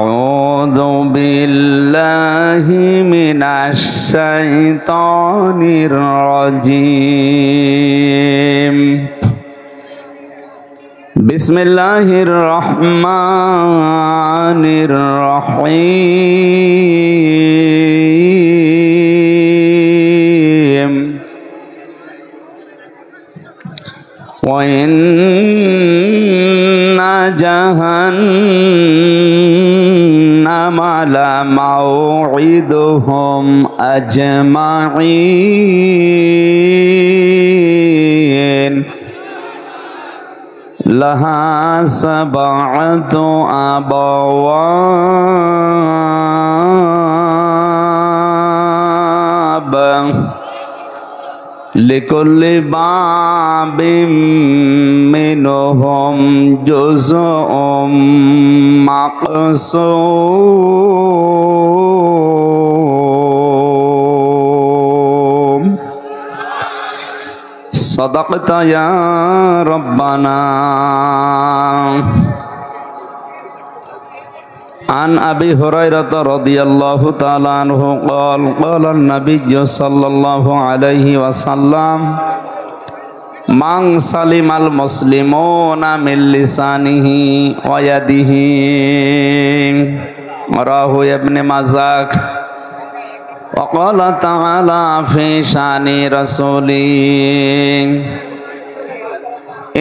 আউযু বিল্লাহি মিনাশ শাইতানির রাজীম। বিসমিল্লাহির রহমানির রহিম। ওয়া ইন্না জাহান্নামা লামাউইদুহুম আজমাঈন। লাহা সাবআতু আবওয়াব লিকুল্লি বাবিম মিনহুম জুজউম মাকসুম। সাদাকতা ইয়া রাব্বানা। عن أبي هريرة رضي الله تعالى عنه قال قال النبي صلى الله عليه وسلم من سلم المسلمون من لسانه ويده رواه ابن ماجه. وقال تعالى في شأن رسوله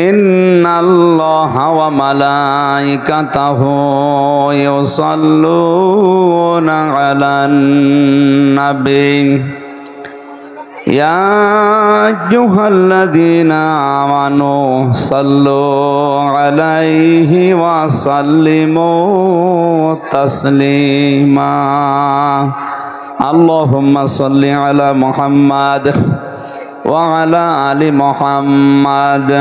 إن الله وملائكته يصلون على النبي يا أيها الذين آمنوا صلوا عليه وسلموا تسليما اللهم صل على محمد وعلى آل محمد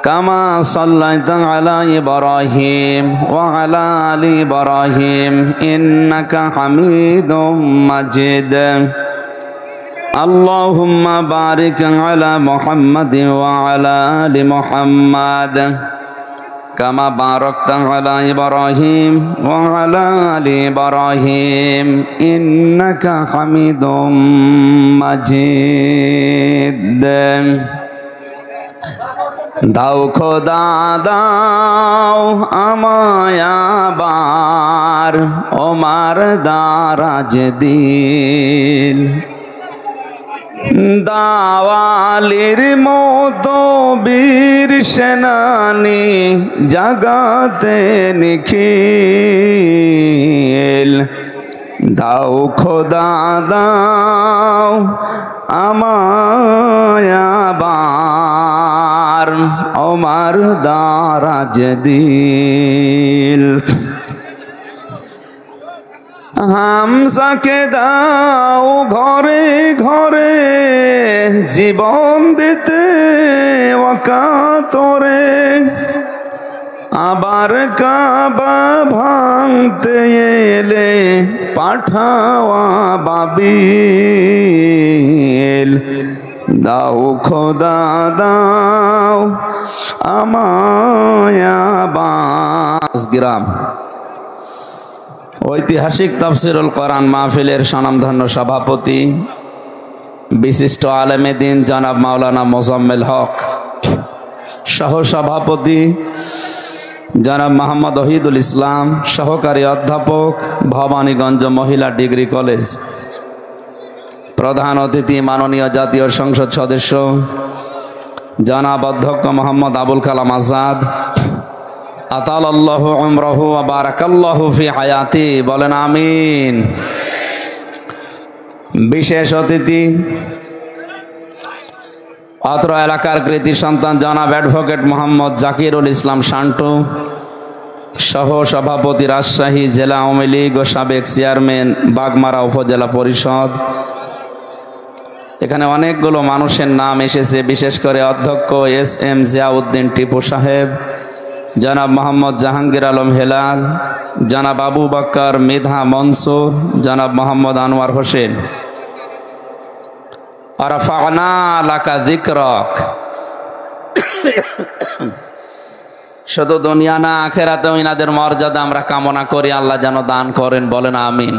كما صليت على إبراهيم وعلى آل إبراهيم إنك حميد مجيد اللهم بارك على محمد وعلى آل محمد كما باركت على إبراهيم وعلى آل إبراهيم إنك حميد مجيد দাও খোদা দাও আমায় আবার ওমার দারাজ দিল দাওয়ালির মতো বীর সেনানি জাগাতে নিখিল দাও খোদা দাও আমায় আবার ওমার দারাজ দিল হামজাকে দাও ঘরে ঘরে জীবন দিতে ওয়াকাতরে আবার কাবা ভাঙতে এলে পাঠাওয়া বাবিল দাও খোদা দাও আমায় আবার। গ্রাম ঐতিহাসিক তাফসিরুল কোরআন মাহফিলের স্বনামধন্য সভাপতি বিশিষ্ট আলেমে দ্বীন জনাব মাওলানা মোজাম্মেল হক, সহ সভাপতি জনাব মোহাম্মদ ওহিদুল ইসলাম, সহকারী অধ্যাপক ভবানীগঞ্জ মহিলা ডিগ্রি কলেজ, প্রধান অতিথি মাননীয় জাতীয় সংসদ সদস্য জনাব অধ্যক্ষ মোহাম্মদ আবুল কালাম আজাদ, আতালাল্লাহু উমরাহু ওয়া বারাকাল্লাহু ফি হায়াতি, বলেন আমিন। বিশেষ অতিথি অত্র এলাকার কৃতি সন্তান জনাব অ্যাডভোকেট মোহাম্মদ জাকিরুল ইসলাম শান্টু, সহ সভাপতি রাজশাহী জেলা আওয়ামী লীগ ও সাবেক চেয়ারম্যান বাগমারা উপজেলা পরিষদ। এখানে অনেকগুলো মানুষের নাম এসেছে, বিশেষ করে অধ্যক্ষ এস এম জিয়াউদ্দিন টিপু সাহেব, জনাব মোহাম্মদ জাহাঙ্গীর আলম হেলাল, জনাব আবু বকর মৃধা মনসুর, জনাব মোহাম্মদ আনোয়ার হোসেন। রাফা'না লাকা যিকরাক, শুধু দুনিয়া না, আখেরাতেও ইনাদের মর্যাদা আমরা কামনা করি, আল্লাহ যেন দান করেন, বলেন আমিন।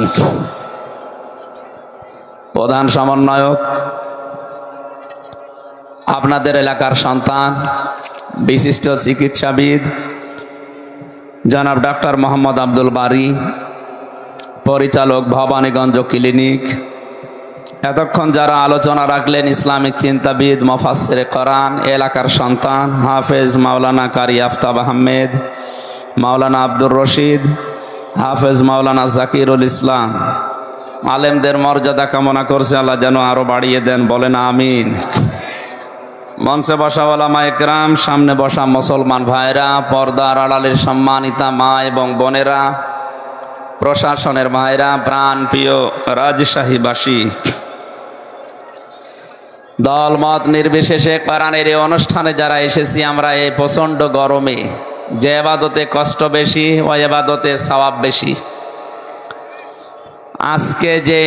প্রধান সমন্বয়ক, আপনাদের এলাকার সন্তান, বিশিষ্ট চিকিৎসাবিদ জনাব ডক্টর মোহাম্মদ আব্দুল বারী, পরিচালক ভবানীগঞ্জ ক্লিনিক, এতক্ষণ যারা আলোচনা রাখলেন ইসলামিক চিন্তাবিদ, মুফাসসিরে কোরআন, এলাকার সন্তান হাফেজ মাওলানা কারি আফতাব আহমেদ, মাওলানা আব্দুর রশিদ, হাফেজ মাওলানা জাকিরুল ইসলাম, আলেমদের মর্যাদা কামনা করছে আল্লাহ যেন আরো বাড়িয়ে দেন, বলেন আমিন। মঞ্চে বসা ওলামা একরাম, সামনে বসা মুসলমান ভাইরা, পর্দার আড়ালের সম্মানিতা মা এবং বোনেরা, প্রশাসনের ভাইরা, প্রাণ প্রিয় রাজশাহীবাসী, দল মত নির্বিশেষে কোরআনের এই অনুষ্ঠানে যারা এসেছি, আমরা এই প্রচণ্ড গরমে যে ইবাদতে কষ্ট বেশি ওই ইবাদতে সওয়াব বেশি। আজকে যে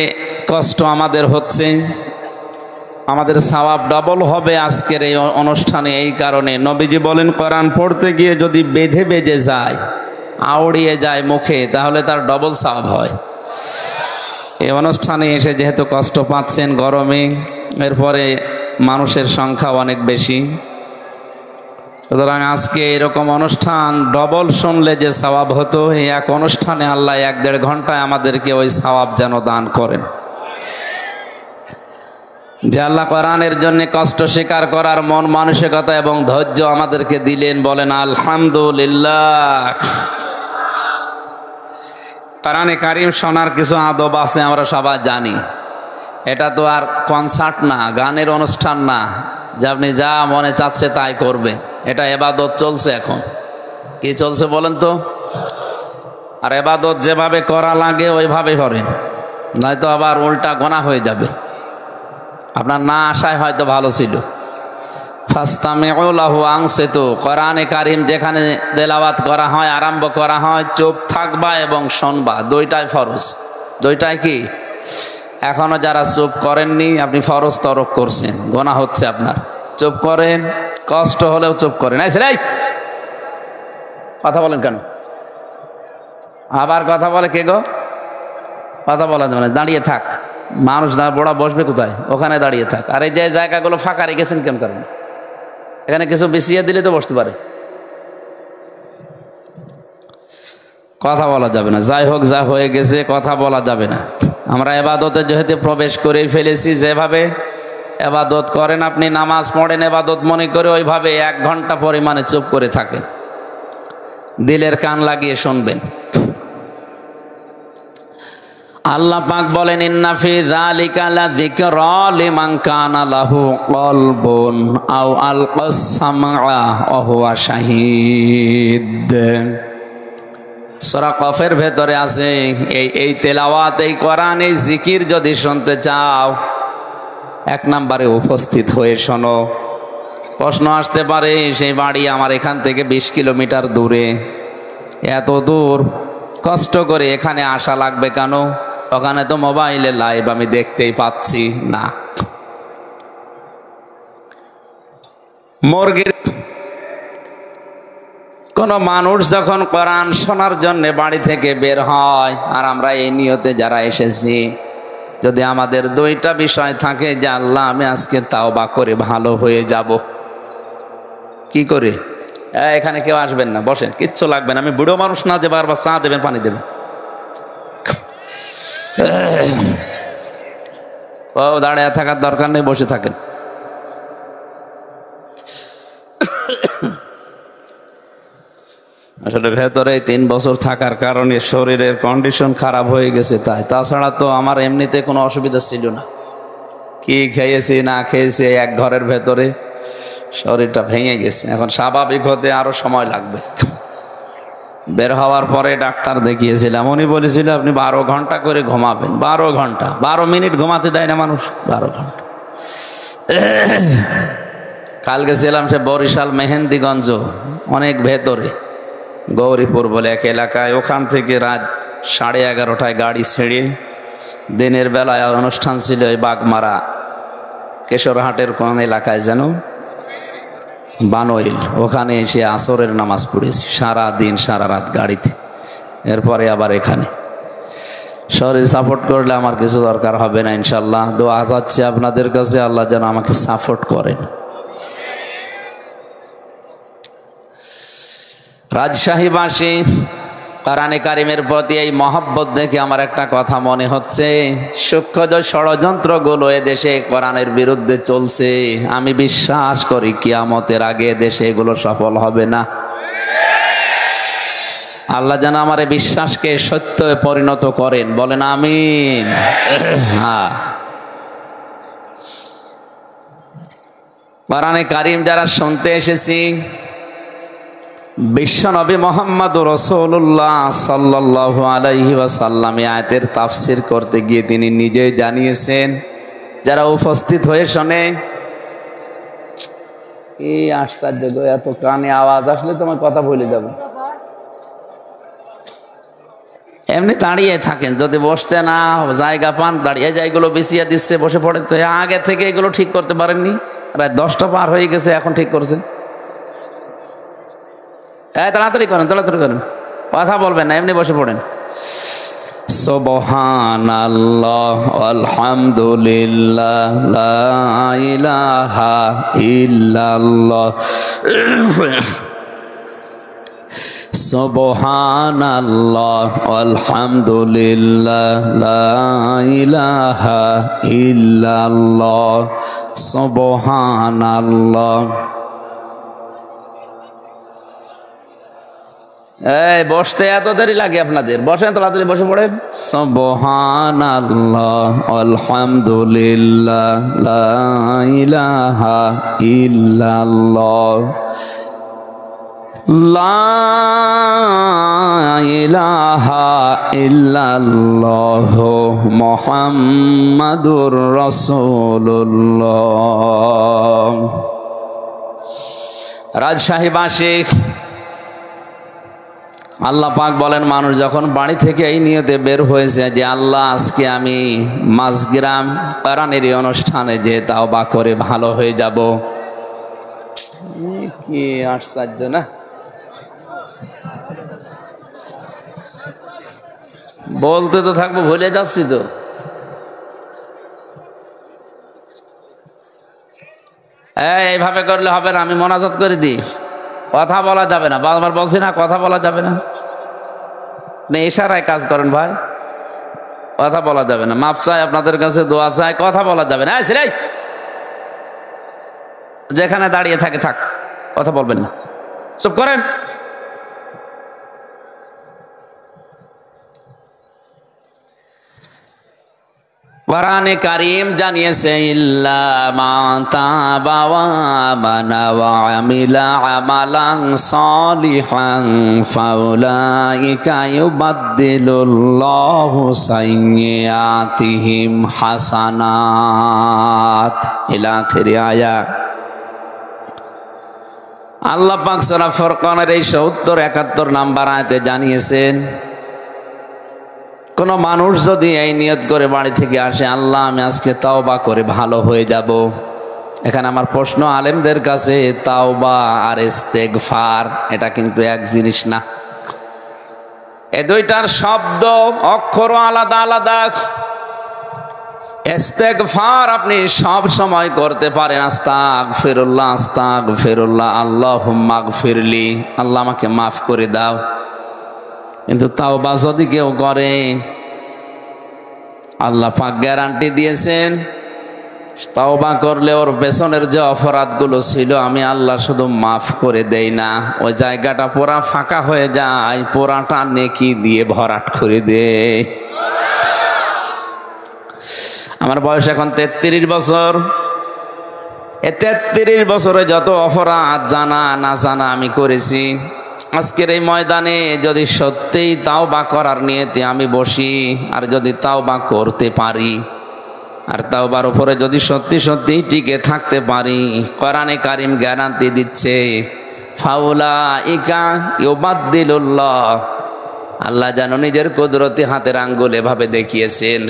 কষ্ট আমাদের হচ্ছে, আমাদের সওয়াব ডবল হবে আজকের এই অনুষ্ঠানে। এই কারণে নবীজি বলেন, কোরআন পড়তে গিয়ে যদি বেঁধে বেঁধে যায়, আউড়িয়ে যায় মুখে, তাহলে তার ডবল সওয়াব হয়। এই অনুষ্ঠানে এসে যেহেতু কষ্ট পাচ্ছেন গরমে, এরপরে মানুষের সংখ্যা অনেক বেশি, সুতরাং আজকে এরকম অনুষ্ঠান ডবল শুনলে যে সওয়াব হতো, এই এক অনুষ্ঠানে আল্লাহ 1-1.5 ঘন্টায় আমাদেরকে ওই সওয়াব যেন দান করেন। যে আল্লাহ কোরআনের জন্য কষ্ট স্বীকার করার মন মানসিকতা এবং ধৈর্য আমাদেরকে দিলেন, বলেন আলহামদুলিল্লাহ। কোরআনে কারিম শোনার কিছু আদব আছে, আমরা সবাই জানি। এটা তো আর কনসার্ট না, গানের অনুষ্ঠান না যে আপনি যা মনে চাচ্ছে তাই করবেন। এটা ইবাদত চলছে। এখন কি চলছে বলেন তো? আর ইবাদত যেভাবে করা লাগে ওইভাবে করেন, নয়তো আবার উল্টা গোনা হয়ে যাবে। আপনার না আসায় হয়তো ভালো ছিল। ফাস্তামিউ লাহু আনসিতু, কোরআনে কারিম যেখানে তেলাওয়াত করা হয়, আরম্ভ করা হয়, চুপ থাকবা এবং শুনবা, দুইটাই ফরজ। দুইটাই কি? এখনো যারা চুপ করেননি, আপনি ফরজ তরক করছেন, গোনা হচ্ছে আপনার। চুপ করেন, কষ্ট হলেও চুপ করেন। এই কথা বলেন কেন? আবার কথা বলে কে গো? কথা বলা যাবে না, দাঁড়িয়ে থাক। মানুষ বড়া বসবে কোথায়? ওখানে দাঁড়িয়ে থাক। আর এই যে জায়গাগুলো ফাঁকা রেখেছেন কেন কারণ? এখানে কিছু বিছিয়ে দিলে তো বসতে পারে। কথা বলা যাবে না। যাই হোক, যা হয়ে গেছে কথা বলা যাবে না। আমরা এবাদতে যেহেতু প্রবেশ করেই ফেলেছি, যেভাবে এবাদত করেন আপনি, নামাজ পড়েন এবাদত মনে করে, ওইভাবে 1 ঘন্টা পরিমাণে চুপ করে থাকেন, দিলের কান লাগিয়ে শুনবেন। আল্লাহ পাক বলেন, ইন্না ফি যালিকা লাযিকরা লিমান কানা লাহু কলবুন আও আলকাস সামআ ওয়া হুয়া শাহীদ। সূরা কফের ভেতরে আছে এই তেলাওয়াত, এই কোরআন, এই জিকির যদি শুনতে চাও, 1 নম্বরে উপস্থিত হয়ে শোনো। প্রশ্ন আসতে পারে, সেই বাড়ি আমার এখান থেকে 20 কিলোমিটার দূরে, এত দূর কষ্ট করে এখানে আসা লাগবে কেন? ওখানে তো মোবাইলে লাইভ আমি দেখতেই পাচ্ছি। না, মুরগির কোন মানুষ যখন কোরআন শোনার জন্য বাড়ি থেকে বের হয়, আর আমরা এই নিয়তে যারা এসেছি, যদি আমাদের 2টা বিষয় থাকে যে আল্লাহ আমি আজকে তাওবা করে ভালো হয়ে যাব, কি করে? এখানে কেউ আসবেন না, বসেন, কিচ্ছু লাগবে না। আমি বুড়ো মানুষ না যে বারবার চা দেবেন পানি দেবেন। ও দাঁড়িয়ে থাকার দরকার নেই, বসে থাকেন। আসলে ভেতরে 3 বছর থাকার কারণে শরীরের কন্ডিশন খারাপ হয়ে গেছে, তাছাড়া তো আমার এমনিতে কোনো অসুবিধা ছিল না। কি খেয়েছি না খেয়েছি, এক ঘরের ভেতরে শরীরটা ভেঙে গেছে। এখন স্বাভাবিক হতে আরো সময় লাগবে। বের হওয়ার পরে ডাক্তার দেখিয়েছিলাম, উনি বলেছিল আপনি 12 ঘন্টা করে ঘুমাবেন। 12 ঘন্টা, 12 মিনিট ঘুমাতে দেয় না মানুষ, 12 ঘন্টা। কাল গেছিলাম সে বরিশাল মেহেন্দিগঞ্জ, অনেক ভেতরে, গৌরীপুর বলে এক এলাকায়। ওখান থেকে রাত 11:30টায় গাড়ি ছেড়ে, দিনের বেলায় অনুষ্ঠান ছিল ওই বাগমারা কেশরহাটের কোন এলাকায় যেন, বানইল, ওখানে এসে আসরের নামাজ পড়েছি, সারা দিন সারা রাত গাড়িতে, এরপরে আবার এখানে। শরীর সাপোর্ট করলে আমার কিছু দরকার হবে না ইনশাল্লাহ। দোয়া যাচ্ছে আপনাদের কাছে, আল্লাহ যেন আমাকে সাপোর্ট করেন। রাজশাহীবাসী, কোরআনে কারিমের প্রতি এই মহব্বত দেখে আমার একটা কথা মনে হচ্ছে, সূক্ষ্ম যে ষড়যন্ত্রগুলো এদেশে কোরআনের বিরুদ্ধে চলছে, আমি বিশ্বাস করি কিয়ামতের আগে দেশে এগুলো সফল হবে না। আল্লাহ যেন আমার এই বিশ্বাসকে সত্যে পরিণত করেন, বলেন আমিন। হ্যাঁ, কোরআনে কারিম যারা শুনতে এসেছি, বিশ্বনবী মুহাম্মদুর রাসূলুল্লাহ সাল্লাল্লাহু আলাইহি ওয়াসাল্লাম আয়াতের তাফসীর করতে গিয়ে তিনি নিজেই জানিয়েছেন, যারা উপস্থিত হয়ে শোনে, এই আশ্চর্য গো, এত কানে আওয়াজ আসলে তোমার কথা ভুলে যাবে। এমনি দাঁড়িয়ে থাকেন, যদি বসতে না জায়গা পান দাঁড়িয়ে জায়গাগুলো বিছিয়ে দিচ্ছে, বসে পড়ে। তো আগে থেকে এগুলো ঠিক করতে পারেননি, প্রায় 10টা পার হয়ে গেছে, এখন ঠিক করছেন। তাড়াতাড়ি করেন, তাড়াতাড়ি করেন, কথা বলবেন না, এমনি বসে পড়েন। সুবহানাল্লাহ আলহামদুলিল্লাহ লা ইলাহা ইল্লাল্লাহ সুবহানাল্লাহ আলহামদুলিল্লাহ লা ইলাহা ইল্লাল্লাহ সুবহানাল্লাহ। এই বসতে এত দেরি লাগে আপনাদের? বসেন, তাড়াতাড়ি বসে পড়েন। সুবহানাল্লাহ আলহামদুলিল্লাহ লা ইলাহা ইল্লাল্লাহ লা ইলাহা ইল্লাল্লাহ মুহাম্মাদুর রাসূলুল্লাহ। রাজশাহীবাসী, আল্লাহ পাক বলেন, মানুষ যখন বাড়ি থেকে এই নিয়তে বের হয়েছে যে আল্লাহ আজকে আমি মাঝগ্রাম কোরআনের অনুষ্ঠানে যে তাওবা করে ভালো হয়ে যাব, কি আশ্চর্য না! বলতে তো থাকবো, ভুলে যাচ্ছি তো। এইভাবে করলে হবে না, আমি মোনাজাত করে দিই। কথা বলা যাবে না, বারবার বলছি না, কথা বলা যাবে না। ইশারায় কাজ করেন ভাই, কথা বলা যাবে না। মাপ চাই আপনাদের কাছে, দোয়া চাই, কথা বলা যাবে না। যেখানে দাঁড়িয়ে থাকে থাক, কথা বলবেন না, চুপ করেন। কোরআনে কারীম জানিয়েছে, ইল্লা মান তাবা ওয়া আমানা ওয়া আমিলা আমালান সালিহান ফাউলাইকা ইউবাদদিলুল্লাহু সাইয়্যাতিহিম হাসানাত ইলা আখির আয়াত। আল্লাহ পাক সূরা ফুরকানের এই 70-71 নাম্বার আয়াতে জানিয়েছেন, কোন মানুষ যদি এই নিয়ত করে বাড়ি থেকে আসে, আল্লাহ আমি আজকে তাওবা করে ভালো হয়ে যাব। এখানে আমার প্রশ্ন আলেমদের কাছে, তাওবা আর ইস্তেগফার এটা কিন্তু এক জিনিস না। এই দুইটার শব্দ অক্ষর আলাদা আলাদা। ইস্তেগফার আপনি সব সময় করতে পারেন, আস্তাগফিরুল্লাহ আস্তাগফিরুল্লাহ, আল্লাহুম্মা গফিরলি, আল্লাহ আমাকে মাফ করে দাও। কিন্তু তাওবা যদি কেউ করে, আল্লাহ পাক গ্যারান্টি দিয়েছেন, তাওবা করলে ওর পেছনের যে অপরাধগুলো ছিল আমি আল্লাহ শুধু মাফ করে দেই না, ওই জায়গাটা পুরা ফাঁকা হয়ে যায়, পুরাটা নেকি দিয়ে ভরাট করে দেয়। আমার বয়স এখন 33 বছর। এই 33 বছরে যত অপরাধ জানা না জানা আমি করেছি, আজকের এই ময়দানে যদি সত্যিই তাওবা করার নিয়তে আমি বসি, আর যদি তাওবা করতে পারি, আর তাওবার উপরে যদি সত্যি সত্যি টিকে থাকতে পারি, কোরআনে কারীম গ্যারান্টি দিচ্ছে, ফাউলাইকা ইউবাদদিলুল্লাহ, আল্লাহ যেন নিজের কুদরতি হাতের আঙ্গুল এভাবে দেখিয়েছেন।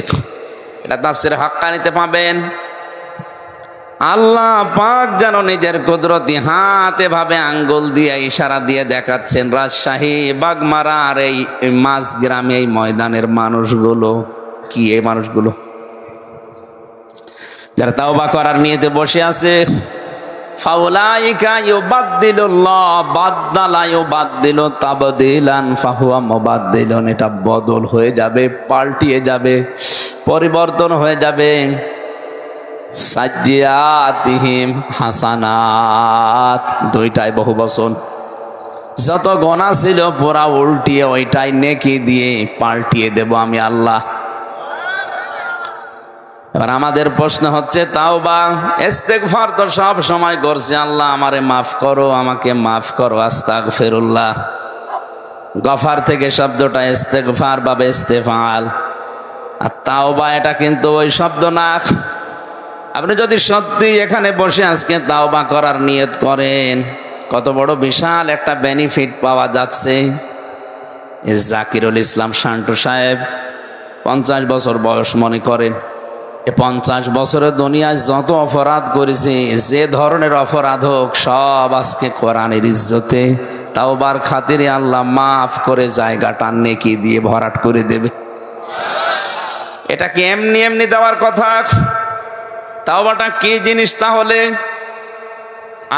এটা তাফসীরে হাক্কানীতে পাবেন। আল্লাহ পাক যেন নিজের কুদরতি হাতে ভাবে আঙ্গুল দিয়ে ইশারা দিয়ে দেখাচ্ছেন রাজশাহী বাগমারার এই মাছ গ্রামে এই ময়দানের মানুষগুলো কি, এই মানুষগুলো যারা তাওবা করার নিয়তে বসে আছে, ফাউলাইকা ইউবাদদিলুল্লাহ বাদদালা ইউবাদদিলু তাবদিলান ফাহুয়া মুবাদদিলুন, এটা বদল হয়ে যাবে, পাল্টিয়ে যাবে, পরিবর্তন হয়ে যাবে। সাজ্জিয়াতিহিম হাসানাত, দুইটাই বহুবচন, যত গোনা ছিল পুরা উল্টিয়ে ওইটাই নেকি দিয়ে পাল্টিয়ে দেব আমি আল্লাহ। এবার আমাদের প্রশ্ন হচ্ছে তাওবা ইস্তেগফার তো সব সময় করছি, আল্লাহ আমারে মাফ করো, আমাকে মাফ করো, আস্তাগফিরুল্লাহ। গফার থেকে শব্দটা ইস্তেগফার বা ইস্তেফাল, আর তাওবা এটা কিন্তু ওই শব্দ না। আপনি যদি সত্যি এখানে বসে আজকে তাওবা করার নিয়ত করেন, কত বড় বিশাল একটা বেনিফিট পাওয়া যাচ্ছে। জাকিরুল ইসলাম শান্টু সাহেব 50 বছর বয়স মনে করেন, 50 বছরের দুনিয়ায় যত অপরাধ করেছে, যে ধরনের অপরাধ হোক সব আজকে কোরআনের ইজ্জতে তাওবার খাতিরে আল্লাহ মাফ করে জায়গাটা নেকি দিয়ে ভরাট করে দেবে। এটা কি এমনি এমনি দেওয়ার কথা? তাওবাটা কি জিনিস? তাহলে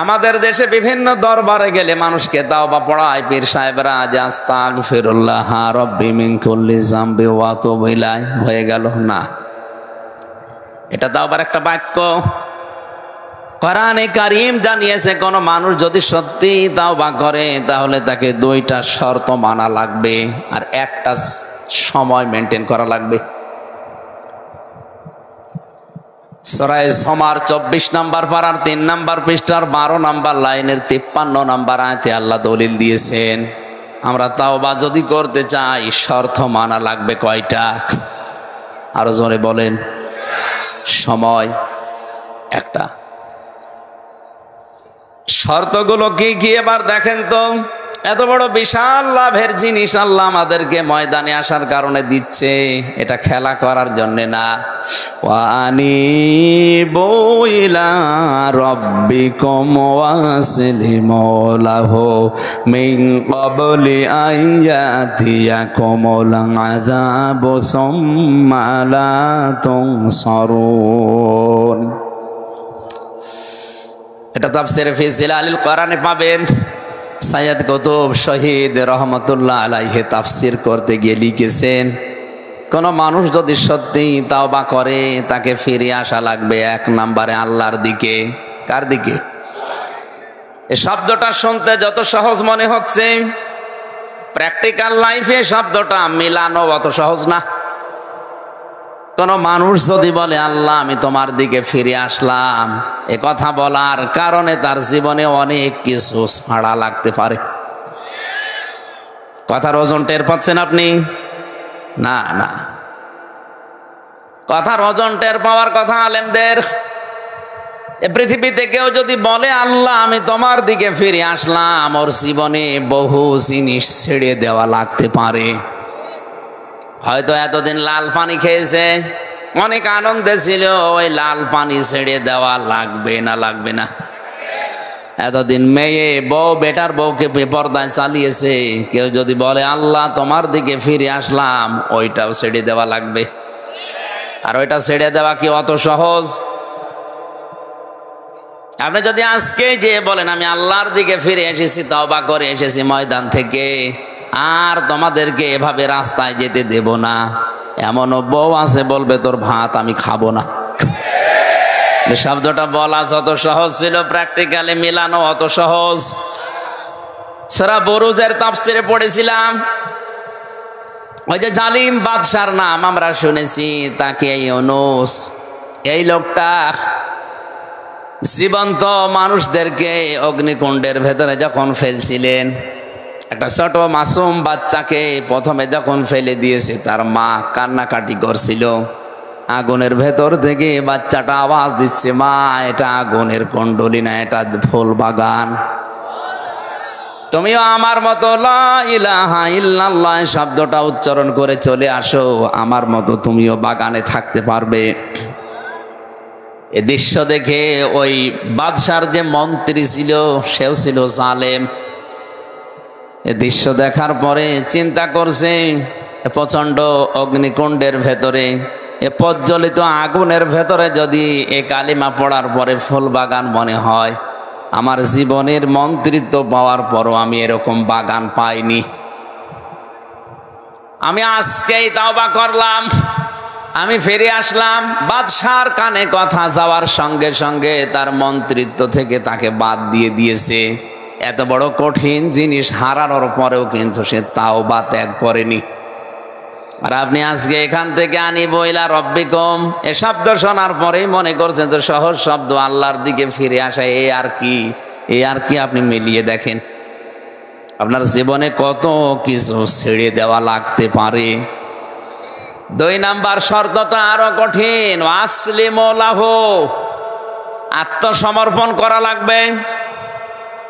আমাদের দেশে বিভিন্ন দরবারে গেলে মানুষকে তাওবা পড়ায় পীর সাহেবরা, যে আস্তাগফিরুল্লাহ রাব্বি মিন কুল্লি যামবি ওয়া আতুবু ইলাইহি, হয়ে গেল না। এটা তাওবার একটা বাক্য। কোরআনে কারীম জানিয়েছে কোন মানুষ যদি সত্যি তাওবা করে তাহলে তাকে 2টা শর্ত মানা লাগবে, আর একটা সময় মেনটেন করা লাগবে। সূরা জুমার 24 নম্বর পারার 3 নম্বর পৃষ্ঠার 12 নম্বর লাইনের 53 নম্বর আয়াতে আল্লাহ দলিল দিয়েছেন, আমরা তাওবা যদি করতে চাই শর্ত মানা লাগবে কয়টা? আরো জোরে বলেন। সময় একটা। শর্তগুলো কি কি এবার দেখেন তো। এত বড় বিশাল লাভের জিনিস আল্লাহ আমাদেরকে ময়দানে আসার কারণে দিচ্ছে, এটা খেলা করার জন্য না। ওয়ানিবু ইলা রাব্বিকুম ওয়াসলিমু লাহু মিন ক্বাবলি আইয়াতিয়াকুমুল আযাবু সুম্মা লা তুনসারুন। এটা তাফসীরে ফি জিলালিল কোরআনে পাবেন। সাইয়্যিদ কুতুব শহীদ রহমতুল্লাহ আলাইহি তাফসীর করতে গিয়ে লিখেছেন, কোন মানুষ যদি সত্যি তাওবা করে তাকে ফিরে আসা লাগবে 1 নম্বরে আল্লাহর দিকে। কার দিকে? এই শব্দটা শুনতে যত সহজ মনে হচ্ছে, প্র্যাকটিক্যাল লাইফে শব্দটা মিলানো অত সহজ না। কোন মানুষ যদি বলে আল্লাহ আমি তোমার দিকে ফিরে আসলাম, এ কথা বলার কারণে তার জীবনে অনেক কিছু ছাড়া লাগতে পারে। কথার ওজন টের পাচ্ছেন আপনি? না না, কথার ওজন টের পাওয়ার কথা আলেমদের। এ পৃথিবীতে কেউ যদি বলে আল্লাহ আমি তোমার দিকে ফিরে আসলাম, ওর জীবনে বহু জিনিস ছেড়ে দেওয়া লাগতে পারে। হয়তো এতদিন লাল পানি খেয়েছে, অনেক আনন্দে ছিল, ওই লাল পানি ছেড়ে দেওয়া লাগবে না? লাগবে না? এতদিন মেয়ে বউ বেটার বউকে বেপরদায় চালিয়েছে, কেউ যদি বলে আল্লাহ তোমার দিকে ফিরে আসলাম, ওইটাও ছেড়ে দেওয়া লাগবে। আর ওইটা ছেড়ে দেওয়া কি অত সহজ? আপনি যদি আজকে যে বলেন আমি আল্লাহর দিকে ফিরে এসেছি, তওবা করে এসেছি ময়দান থেকে, আর তোমাদেরকে এভাবে রাস্তায় যেতে দেব না, এমনও বউ আছে বলবে তোর ভাত আমি খাবো না। শব্দটা বলা যত সহজ ছিল, প্র্যাকটিক্যালি মিলানো অত সহজ। সূরা বুরুজের তাফসীরে পড়েছিলাম, ওই যে জালিম বাদশার নাম আমরা শুনেছি, তাকে ইউনূস, এই লোকটা জীবন্ত মানুষদেরকে অগ্নিকুণ্ডের ভেতরে যখন ফেলছিলেন, একটা ছোট মাসুম বাচ্চাকে প্রথমে যখন ফেলে দিয়েছে, তার মা কান্নাকাটি করছিল। আগুনের ভেতর থেকে বাচ্চাটা আওয়াজ দিচ্ছে, মা এটা আগুনের কুণ্ডলী না, এটা ফুল বাগান। তুমিও আমার মতো লা ইলাহা ইল্লাল্লাহ শব্দটা উচ্চারণ করে চলে আসো, আমার মতো তুমিও বাগানে থাকতে পারবে। এ দৃশ্য দেখে ওই বাদশার যে মন্ত্রী ছিল সেও ছিল জালেম। এ দৃশ্য দেখার পরে চিন্তা করছে, প্রচন্ড অগ্নিকুণ্ডের ভেতরে, এ প্রজ্বলিত আগুনের ভেতরে যদি এ কালিমা পড়ার পরে ফুল বাগান মনে হয়, আমার জীবনের মন্ত্রিত্ব পাওয়ার পরও আমি এরকম বাগান পাইনি। আমি আজকেই তাওবা করলাম, আমি ফিরে আসলাম। বাদশার কানে কথা যাওয়ার সঙ্গে সঙ্গে তার মন্ত্রিত্ব থেকে তাকে বাদ দিয়ে দিয়েছে। এত বড় কঠিন জিনিস হারানোর পরেও কিন্তু সে তাওবা ত্যাগ করেনি। আর আপনি আজকে এখান থেকে আনিব ইলা রব্বিকুম এ শব্দ শোনার পরেই মনে করছেন তো সহজ শব্দ, আল্লাহর দিকে ফিরে আসা, এ আর কি আপনি মিলিয়ে দেখেন আপনার জীবনে কত কিছু ছেড়ে দেওয়া লাগতে পারে। 2 নাম্বার শর্তটা আরো কঠিন, আসলিমু লাহু, আত্মসমর্পণ করা লাগবে।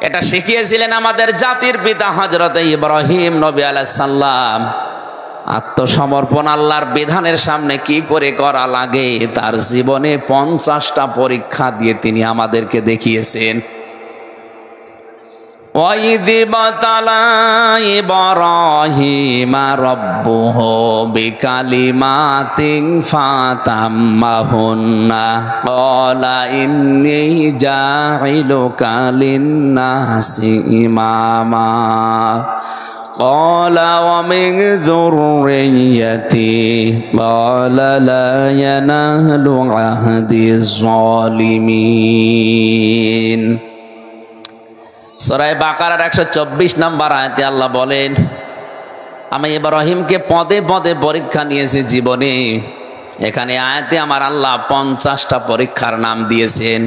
এটা শিখিয়েছিলেন আমাদের জাতির পিতা হযরত ইব্রাহিম নবী আলাইহিস সালাম। আত্মসমর্পণ আল্লাহর বিধানের সামনে কি করে করা লাগে তার জীবনে 50টা পরীক্ষা দিয়ে তিনি আমাদেরকে দেখিয়েছেন। وَإِذِ ابْتَلَى إِبْرَاهِيمَ رَبُّهُ بِكَلِمَاتٍ فَأَتَمَّهُنَّ قَالَ إِنِّي جَاعِلُكَ لِلنَّاسِ إِمَامًا قَالَ وَمِنْ ذُرِّيَّتِي قَالَ لَا يَنَالُ عَهْدِي الظَّالِمِينَ। সূরা বাকারার 124 নম্বর আয়াতে আল্লাহ বলেন, আমি ইব্রাহিমকে পদে পদে পরীক্ষা নিয়েছি জীবনে। এখানে আয়াতে আমার আল্লাহ 50টা পরীক্ষার নাম দিয়েছেন।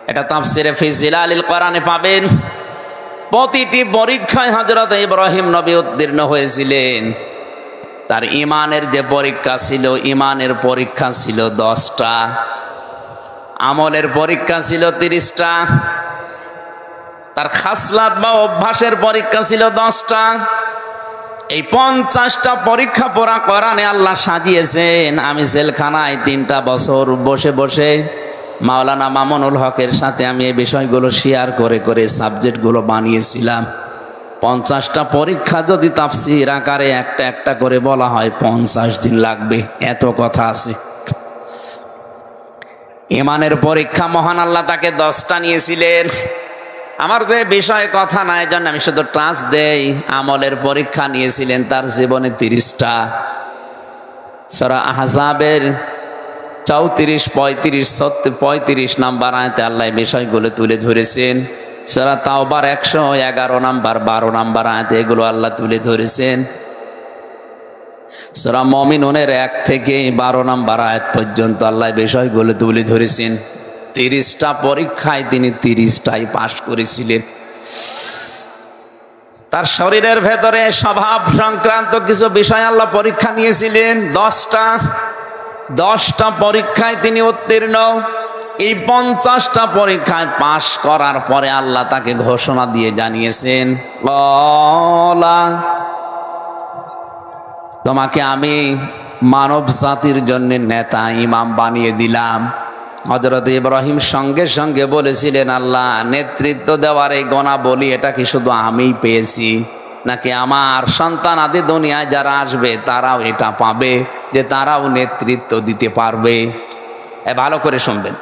এটা তাফসিরে ফি জিলালিল কোরআনে পাবেন। প্রতিটি পরীক্ষায় হযরত ইব্রাহিম নবী উত্তীর্ণ হয়েছিলেন। তার ঈমানের যে পরীক্ষা ছিল, ঈমানের পরীক্ষা ছিল 10টা, আমলের পরীক্ষা ছিল 30টা, তার খাসলাত বা অভ্যাসের পরীক্ষা ছিল 10টা। এই 50টা পরীক্ষা পড়া কোরআনে আল্লাহ সাজিয়েছেন। আমি জেলখানায় 3টা বছর বসে বসে মাওলানা মামুনুল হকের সাথে আমি এই বিষয়গুলো শেয়ার করে করে সাবজেক্টগুলো বানিয়েছিলাম। 50টা পরীক্ষা যদি তাফসীর আকারে একটা একটা করে বলা হয় 50 দিন লাগবে, এত কথা আছে। ঈমানের পরীক্ষা মহান আল্লাহ তাকে 10টা নিয়েছিলেন। আমার তো বিষয়ে কথা নাই, জন্য আমি শুধু টাচ দেই। আমলের পরীক্ষা নিয়েছিলেন তার জীবনে 30টা। সূরা আহজাবের 34, 35, 35 নাম্বার আয়াতে আল্লাহ বিষয়গুলো তুলে ধরেছেন। সূরা তাওবার 111 নাম্বার, 12 নাম্বার আয়াতে এগুলো আল্লাহ তুলে ধরেছেন। সূরা মুমিনুনের 1 থেকে 12 নাম্বার আয়াত পর্যন্ত আল্লাহ বিষয়গুলো তুলে ধরেছেন। 30টা পরীক্ষায় তিনি 30টাই পাশ করেছিলেন। তার শরীরের ভেতরে স্বভাব সংক্রান্ত কিছু বিষয় আল্লাহ পরীক্ষা নিয়েছিলেন 10টা পরীক্ষায় তিনি উত্তীর্ণ। এই 50টা পরীক্ষায় পাশ করার পরে আল্লাহ তাকে ঘোষণা দিয়ে জানিয়েছেন, তোমাকে আমি মানব জাতির জন্য নেতা ইমাম বানিয়ে দিলাম। হযরত ইব্রাহিম সঙ্গে সঙ্গে বলেছিলেন, আল্লাহ নেতৃত্ব দেওয়ার এই গুণাবলী এটা কি শুধু আমিই পেয়েছি, নাকি আমার সন্তান আদি দুনিয়ায় যারা আসবে তারাও এটা পাবে যে তারাও নেতৃত্ব দিতে পারবে? ভালো করে শুনবেন।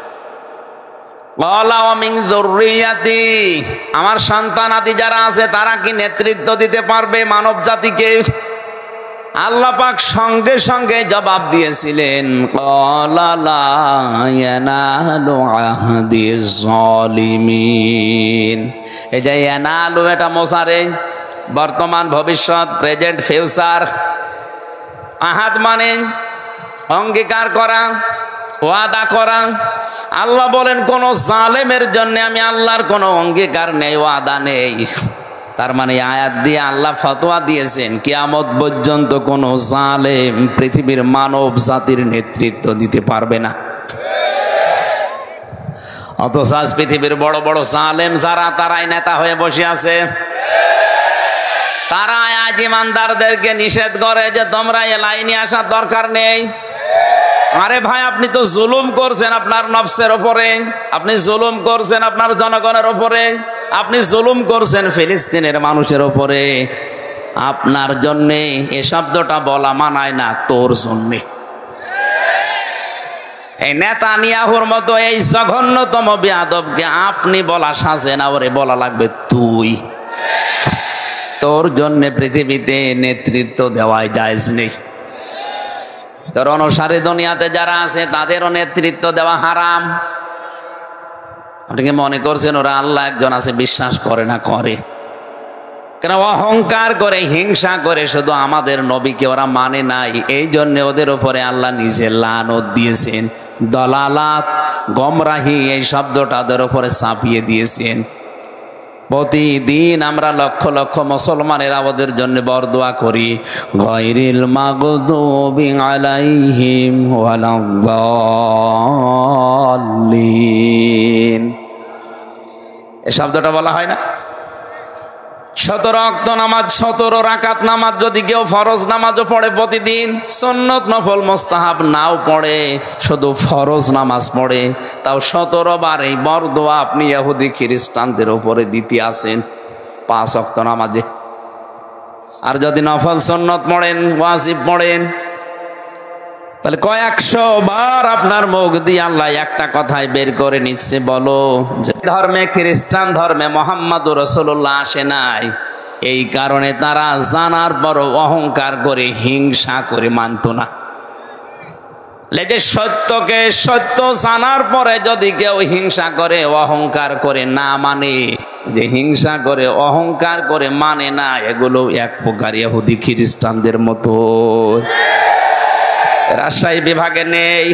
আমার সন্তান আদি যারা আছে তারা কি নেতৃত্ব দিতে পারবে মানব জাতিকে? আল্লাহ পাক সঙ্গে সঙ্গে জবাব দিয়েছিলেন, এই যে ইয়ানালু এটা মোসারে, বর্তমান ভবিষ্যৎ, প্রেজেন্ট ফিউচার। আহাদ মানে অঙ্গীকার করা, ওয়াদা করা। আল্লাহ বলেন কোন জালেমের জন্য আমি আল্লাহর কোনো অঙ্গীকার নেই, ওয়াদা নেই। তার মানে আয়াত দিয়ে আল্লাহ ফতোয়া দিয়েছেন কিয়ামত পর্যন্ত কোন জালেম পৃথিবীর মানব জাতির নেতৃত্ব দিতে পারবে না। অথচ আজ পৃথিবীর বড় বড় জালেম যারা, তারাই নেতা হয়ে বসে আছে। তারা আজ ইমানদারদেরকে নিষেধ করে যে তোমরা এ লাইনে আসার দরকার নেই, আরে ভাই, আপনি তো জুলুম করছেন আপনার নফসের উপরে, আপনি জুলুম করছেন আপনার জনগণের উপরে, আপনি জুলুম করছেন ফিলিস্তিনের মানুষের উপরে। আপনার জন্যে এ শব্দটা বলা মানায় না, তোর জন্যে। এই নেতানিয়াহুর মতো এই জঘন্যতম বেয়াদবকে আপনি বলা সাজে না, ওরে বলা লাগবে তুই। তোর জন্য পৃথিবীতে নেতৃত্ব দেওয়াই জায়েজ নেই। তোর অনুসারী দুনিয়াতে যারা আছে তাদেরও নেতৃত্ব দেওয়া হারাম। আপনি কি মনে করছেন ওরা আল্লাহ একজন আছে বিশ্বাস করে না? করে। কেন? অহংকার করে, হিংসা করে শুধু আমাদের নবীকে ওরা মানে নাই, এই জন্য ওদের উপরে আল্লাহ নিজে লানত দিয়েছেন। দলালাত, গমরাহি, এই শব্দটা ওদের উপরে চাপিয়ে দিয়েছেন। প্রতিদিন আমরা লক্ষ লক্ষ মুসলমানেরা ওদের জন্য বরদোয়া করি, গায়রিল মাগদুবি আলাইহিম ওয়ালাদ-দাল্লিন। এই শব্দটা বলা হয় না? 17 ওয়াক্ত নামাজ, 17 রাকাত নামাজ যদি কেউ ফরজ নামাজও পড়ে প্রতিদিন, সুন্নত নফল মুস্তাহাব নাও পড়ে, শুধু ফরজ নামাজ পড়ে, তাও 17 বার এই বরদোয়া আপনি ইহুদি খ্রিস্টানদের উপরে দিতে আসেন 5 ওয়াক্ত নামাজে। আর যদি নফল সুন্নত পড়েন, ওয়াজিব পড়েন, তাহলে কয়েকশো বার আপনার মুখ দিয়ে আল্লাহ একটা কথাই বের করে নিচ্ছে, বলো যে ধর্মে, খ্রিস্টান ধর্মে মুহাম্মদুর রাসূলুল্লাহ আসে নাই, এই কারণে তারা জানার পর অহংকার করে, হিংসা করে মানত না। যে সত্যকে সত্য জানার পরে যদি কেউ হিংসা করে, অহংকার করে না মানে, যে হিংসা করে, অহংকার করে মানে না, এগুলো এক প্রকার ইহুদি খ্রিস্টানদের মতো। রাজশাহী বিভাগে নেই।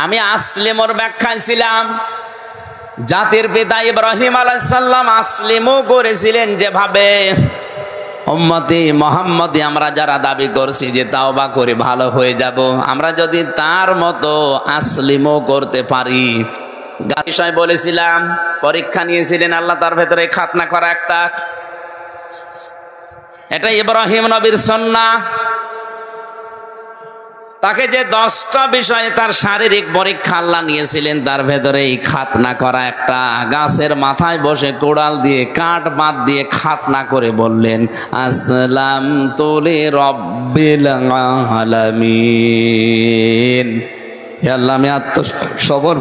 আমি আসলিমর ব্যাখ্যায় ছিলাম। জাতির পিতা ইব্রাহিম আলাইহিস সালাম আসলিমও করেছিলেন যেভাবে, উম্মতি মুহাম্মদি আমরা যারা দাবি করছি যে তাওবা করে ভালো হয়ে যাব, আমরা যদি তার মতো আসলিমও করতে পারি। বিষয় বলেছিলাম, পরীক্ষা নিয়েছিলেন আল্লাহ, তার ভেতরে খাতনা করা একটা, এটা ইব্রাহিম নবীর সুন্নাহ। তাকে যে 10টা বিষয়ে তার শারীরিক পরীক্ষা আল্লাহ নিয়েছিলেন, তার ভেতরে এই খাতনা করা একটা। গাছের মাথায় বসে কোড়াল দিয়ে, কাঠ বাদ দিয়ে খাতনা করে বললেন, আসলামতু লিরাব্বিল আলামিন। হে আল্লাহ, আমি আত্মসমর্পণ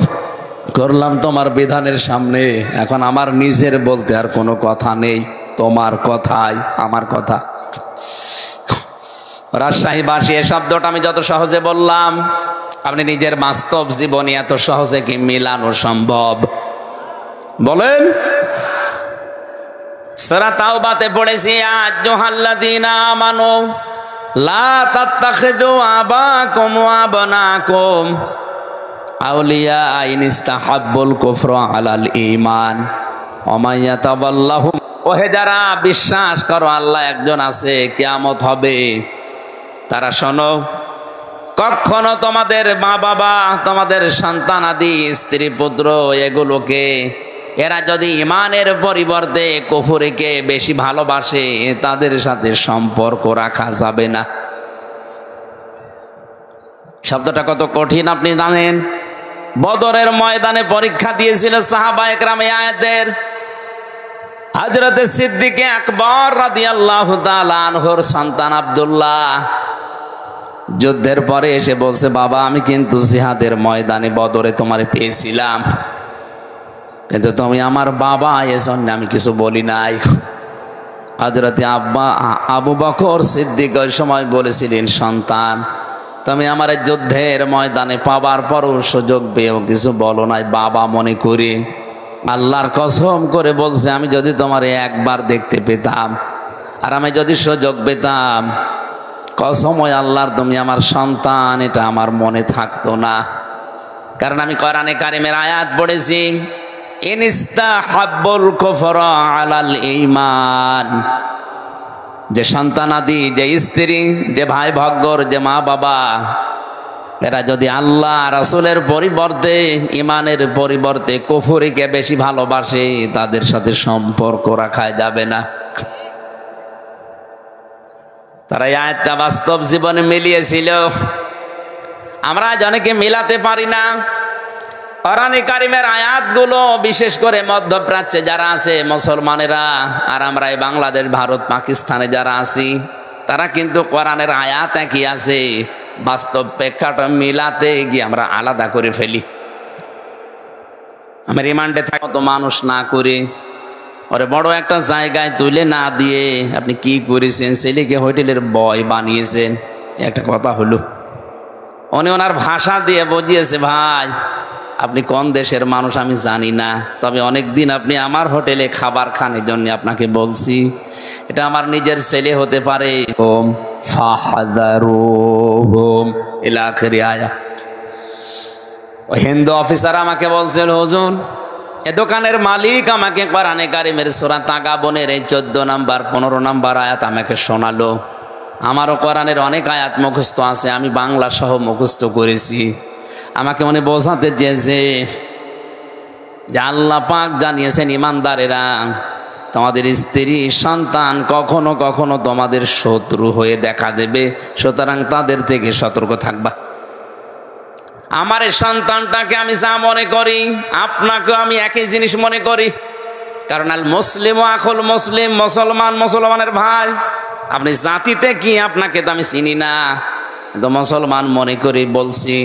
করলাম তোমার বিধানের সামনে, এখন আমার নিজের বলতে আর কোনো কথা নেই, তোমার কথাই আমার কথা। রাজশাহীবাসী, এ শব্দটা আমি যত সহজে বললাম, আপনি নিজের বাস্তব জীবনে এত সহজে কি মিলানো সম্ভব? বলেন। সূরা তাওবাতে পড়েছি, আইয়ুহাল্লাযীনা আমানু লা তাত্তাখিযু আবাকুম ওয়া আবনাকুম আউলিয়া ইন ইস্তাহাব্বুল কুফরা আলাল ঈমান ওয়া মান ইয়াতাওয়াল্লাহুম। ওহে যারা বিশ্বাস করো আল্লাহ একজন আছে, কিয়ামত হবে, তারা শোনো, কখনো তোমাদের মা বাবা, তোমাদের সন্তান আদি, স্ত্রী পুত্র, এগুলোকে এরা যদি ইমানের পরিবর্তে কুফরিকে বেশি ভালোবাসে, তাদের সাথে সম্পর্ক রাখা যাবে না। শব্দটা কত কঠিন আপনি জানেন? বদরের ময়দানে পরীক্ষা দিয়েছিল সাহাবায়ে কেরাম এই আয়াতের। হযরত সিদ্দিক আকবর রাদিয়াল্লাহু তাআলা আনহুর সন্তান আব্দুল্লাহ যুদ্ধের পরে এসে বলছে, বাবা আমি কিন্তু জিহাদের ময়দানে বদরে তোমারে পেয়েছিলাম, কিন্তু তুমি আমার বাবা, এজন্য আমি কিছু বলি নাই। হযরত আবু বকর সিদ্দিক ওই সময় বলেছিলেন, সন্তান তুমি আমার যুদ্ধের ময়দানে পাবার পরও সুযোগ পেয়েও কিছু বলো নাই, বাবা মনে করি। আল্লাহর কসম করে বলছে, আমি যদি তোমার একবার দেখতে পেতাম আর আমি যদি সুযোগ পেতাম, কসম ওই আল্লাহর, তুমি আমার সন্তান, এটা আমার মনে থাকতো না। কারণ আমি কোরআনে কারিমের আয়াত পড়েছি, ইনস্তাহাব্বুল কুফরা আলাল ঈমান। যে সন্তানাদি, যে স্ত্রী, যে ভাই ভগ্গর, যে মা বাবা, এরা যদি আল্লাহ রাসূলের পরিবর্তে, ইমানের পরিবর্তে কুফরিকে বেশি ভালোবাসে, তাদের সাথে সম্পর্ক রাখা যাবে না। তারা এই আয়াতটা বাস্তব জীবনে মিলিয়েছিল। আমরা আজ অনেকে মিলাতে পারি না। কোরআনে কারিমের আয়াতগুলো বিশেষ করে মধ্যপ্রাচ্যে যারা আছে মুসলমানেরা, আর আমরা এই বাংলাদেশ, ভারত, পাকিস্তানে যারা আছি, তারা কিন্তু কোরআনের আয়াত একই আছে, বাস্তব প্রেক্ষাপট মিলাতে গিয়ে আমরা আলাদা করে ফেলি। আমি রিমান্ডে থাকা তো মানুষ না করে ওরে বড় একটা জায়গায় তুলে না দিয়ে আপনি কি করেছেন, ছেলেকে হোটেলের বয় বানিয়েছেন, একটা কথা হলো। উনি ওনার ভাষা দিয়ে বুঝিয়েছে, ভাই আপনি কোন দেশের মানুষ আমি জানি না, তবে অনেকদিন আপনি আমার হোটেলে খাবার খান, এই জন্য আপনাকে বলছি, এটা আমার নিজের ছেলে হতে পারে। ওম ফাহাদারুহুম ইলা আখিরি আয়াত। ওই হিন্দু অফিসার আমাকে বলছিল, হুজুর এ দোকানের মালিক আমাকে কোরআনে কারিমের সূরা তাগাবনের এই 14 নাম্বার 15 নাম্বার আয়াত আমাকে শোনালো। আমারও কোরআনের অনেক আয়াত মুখস্থ আছে, আমি বাংলা সহ মুখস্থ করেছি। আমাকে মনে বোঝাতে চেয়েছে যে আল্লাহ পাক জানিয়েছেন, ইমানদারেরা তোমাদের স্ত্রী সন্তান কখনো কখনো তোমাদের শত্রু হয়ে দেখা দেবে, সুতরাং তাদের থেকে সতর্ক থাকবা। আমার এই সন্তানটাকে আমি যা মনে করি, আপনাকেও আমি একই জিনিস মনে করি, কারণ আল মুসলিম আখুল মুসলিম, মুসলমান মুসলমানের ভাই। আপনি জাতিতে কি আপনাকে তো আমি চিনি না, তো মুসলমান মনে করি বলছি।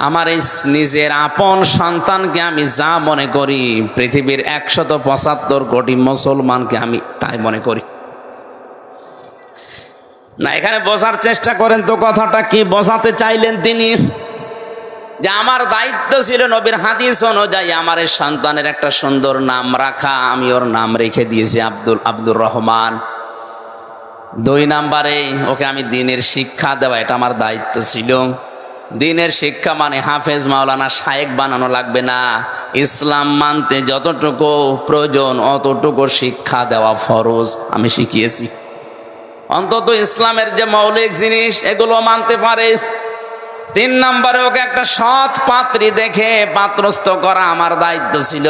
আমার এই নিজের আপন সন্তানকে আমি যা মনে করি, পৃথিবীর 175 কোটি মুসলমানকে আমি তাই মনে করি না। এখানে বোঝার চেষ্টা করেন তো কথাটা কি বোঝাতে চাইলেন তিনি। যে আমার দায়িত্ব ছিল নবীর হাদিস অনুযায়ী আমার এই সন্তানের একটা সুন্দর নাম রাখা, আমি ওর নাম রেখে দিয়েছি আব্দুর রহমান। 2 নাম্বারে ওকে আমি দ্বীনের শিক্ষা দেওয়া, এটা আমার দায়িত্ব ছিল। দ্বীনের শিক্ষা মানে হাফেজ মাওলানা শায়েখ বানানো লাগবে না, ইসলাম মানতে যতটুকু প্রয়োজন অতটুকু শিক্ষা দেওয়া ফরজ আমি শিখিয়েছি। অন্তত ইসলামের যে মৌলিক জিনিস এগুলো মানতে পারে। 3 নাম্বারে ওকে একটা সৎ পাত্রী দেখে পাত্রস্থ করা আমার দায়িত্ব ছিল,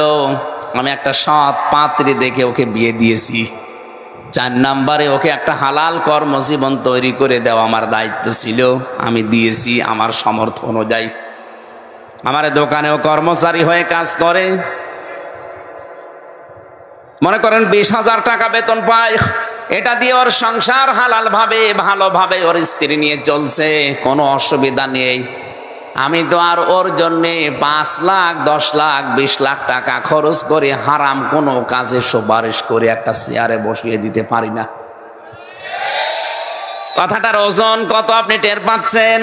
আমি একটা সৎ পাত্রী দেখে ওকে বিয়ে দিয়েছি। 4 নাম্বারে ওকে একটা হালাল কর্মজীবন তৈরি করে দেওয়া আমার দায়িত্ব ছিল, আমি দিয়েছি আমার সামর্থ্য অনুযায়ী। আমার দোকানেও কর্মচারী হয়ে কাজ করে, মনে করেন 20,000 টাকা বেতন পায়, এটা দিয়ে ওর সংসার হালাল ভাবে ভালোভাবে ওর স্ত্রী নিয়ে চলছে, কোনো অসুবিধা নেই। আমি তো আর ওর জন্যে 5 লাখ 10 লাখ 20 লাখ টাকা খরচ করে হারাম কোনো কাজে সুপারিশ করে একটা চেয়ারে বসিয়ে দিতে পারি না। কথাটার ওজন কত আপনি টের পাচ্ছেন?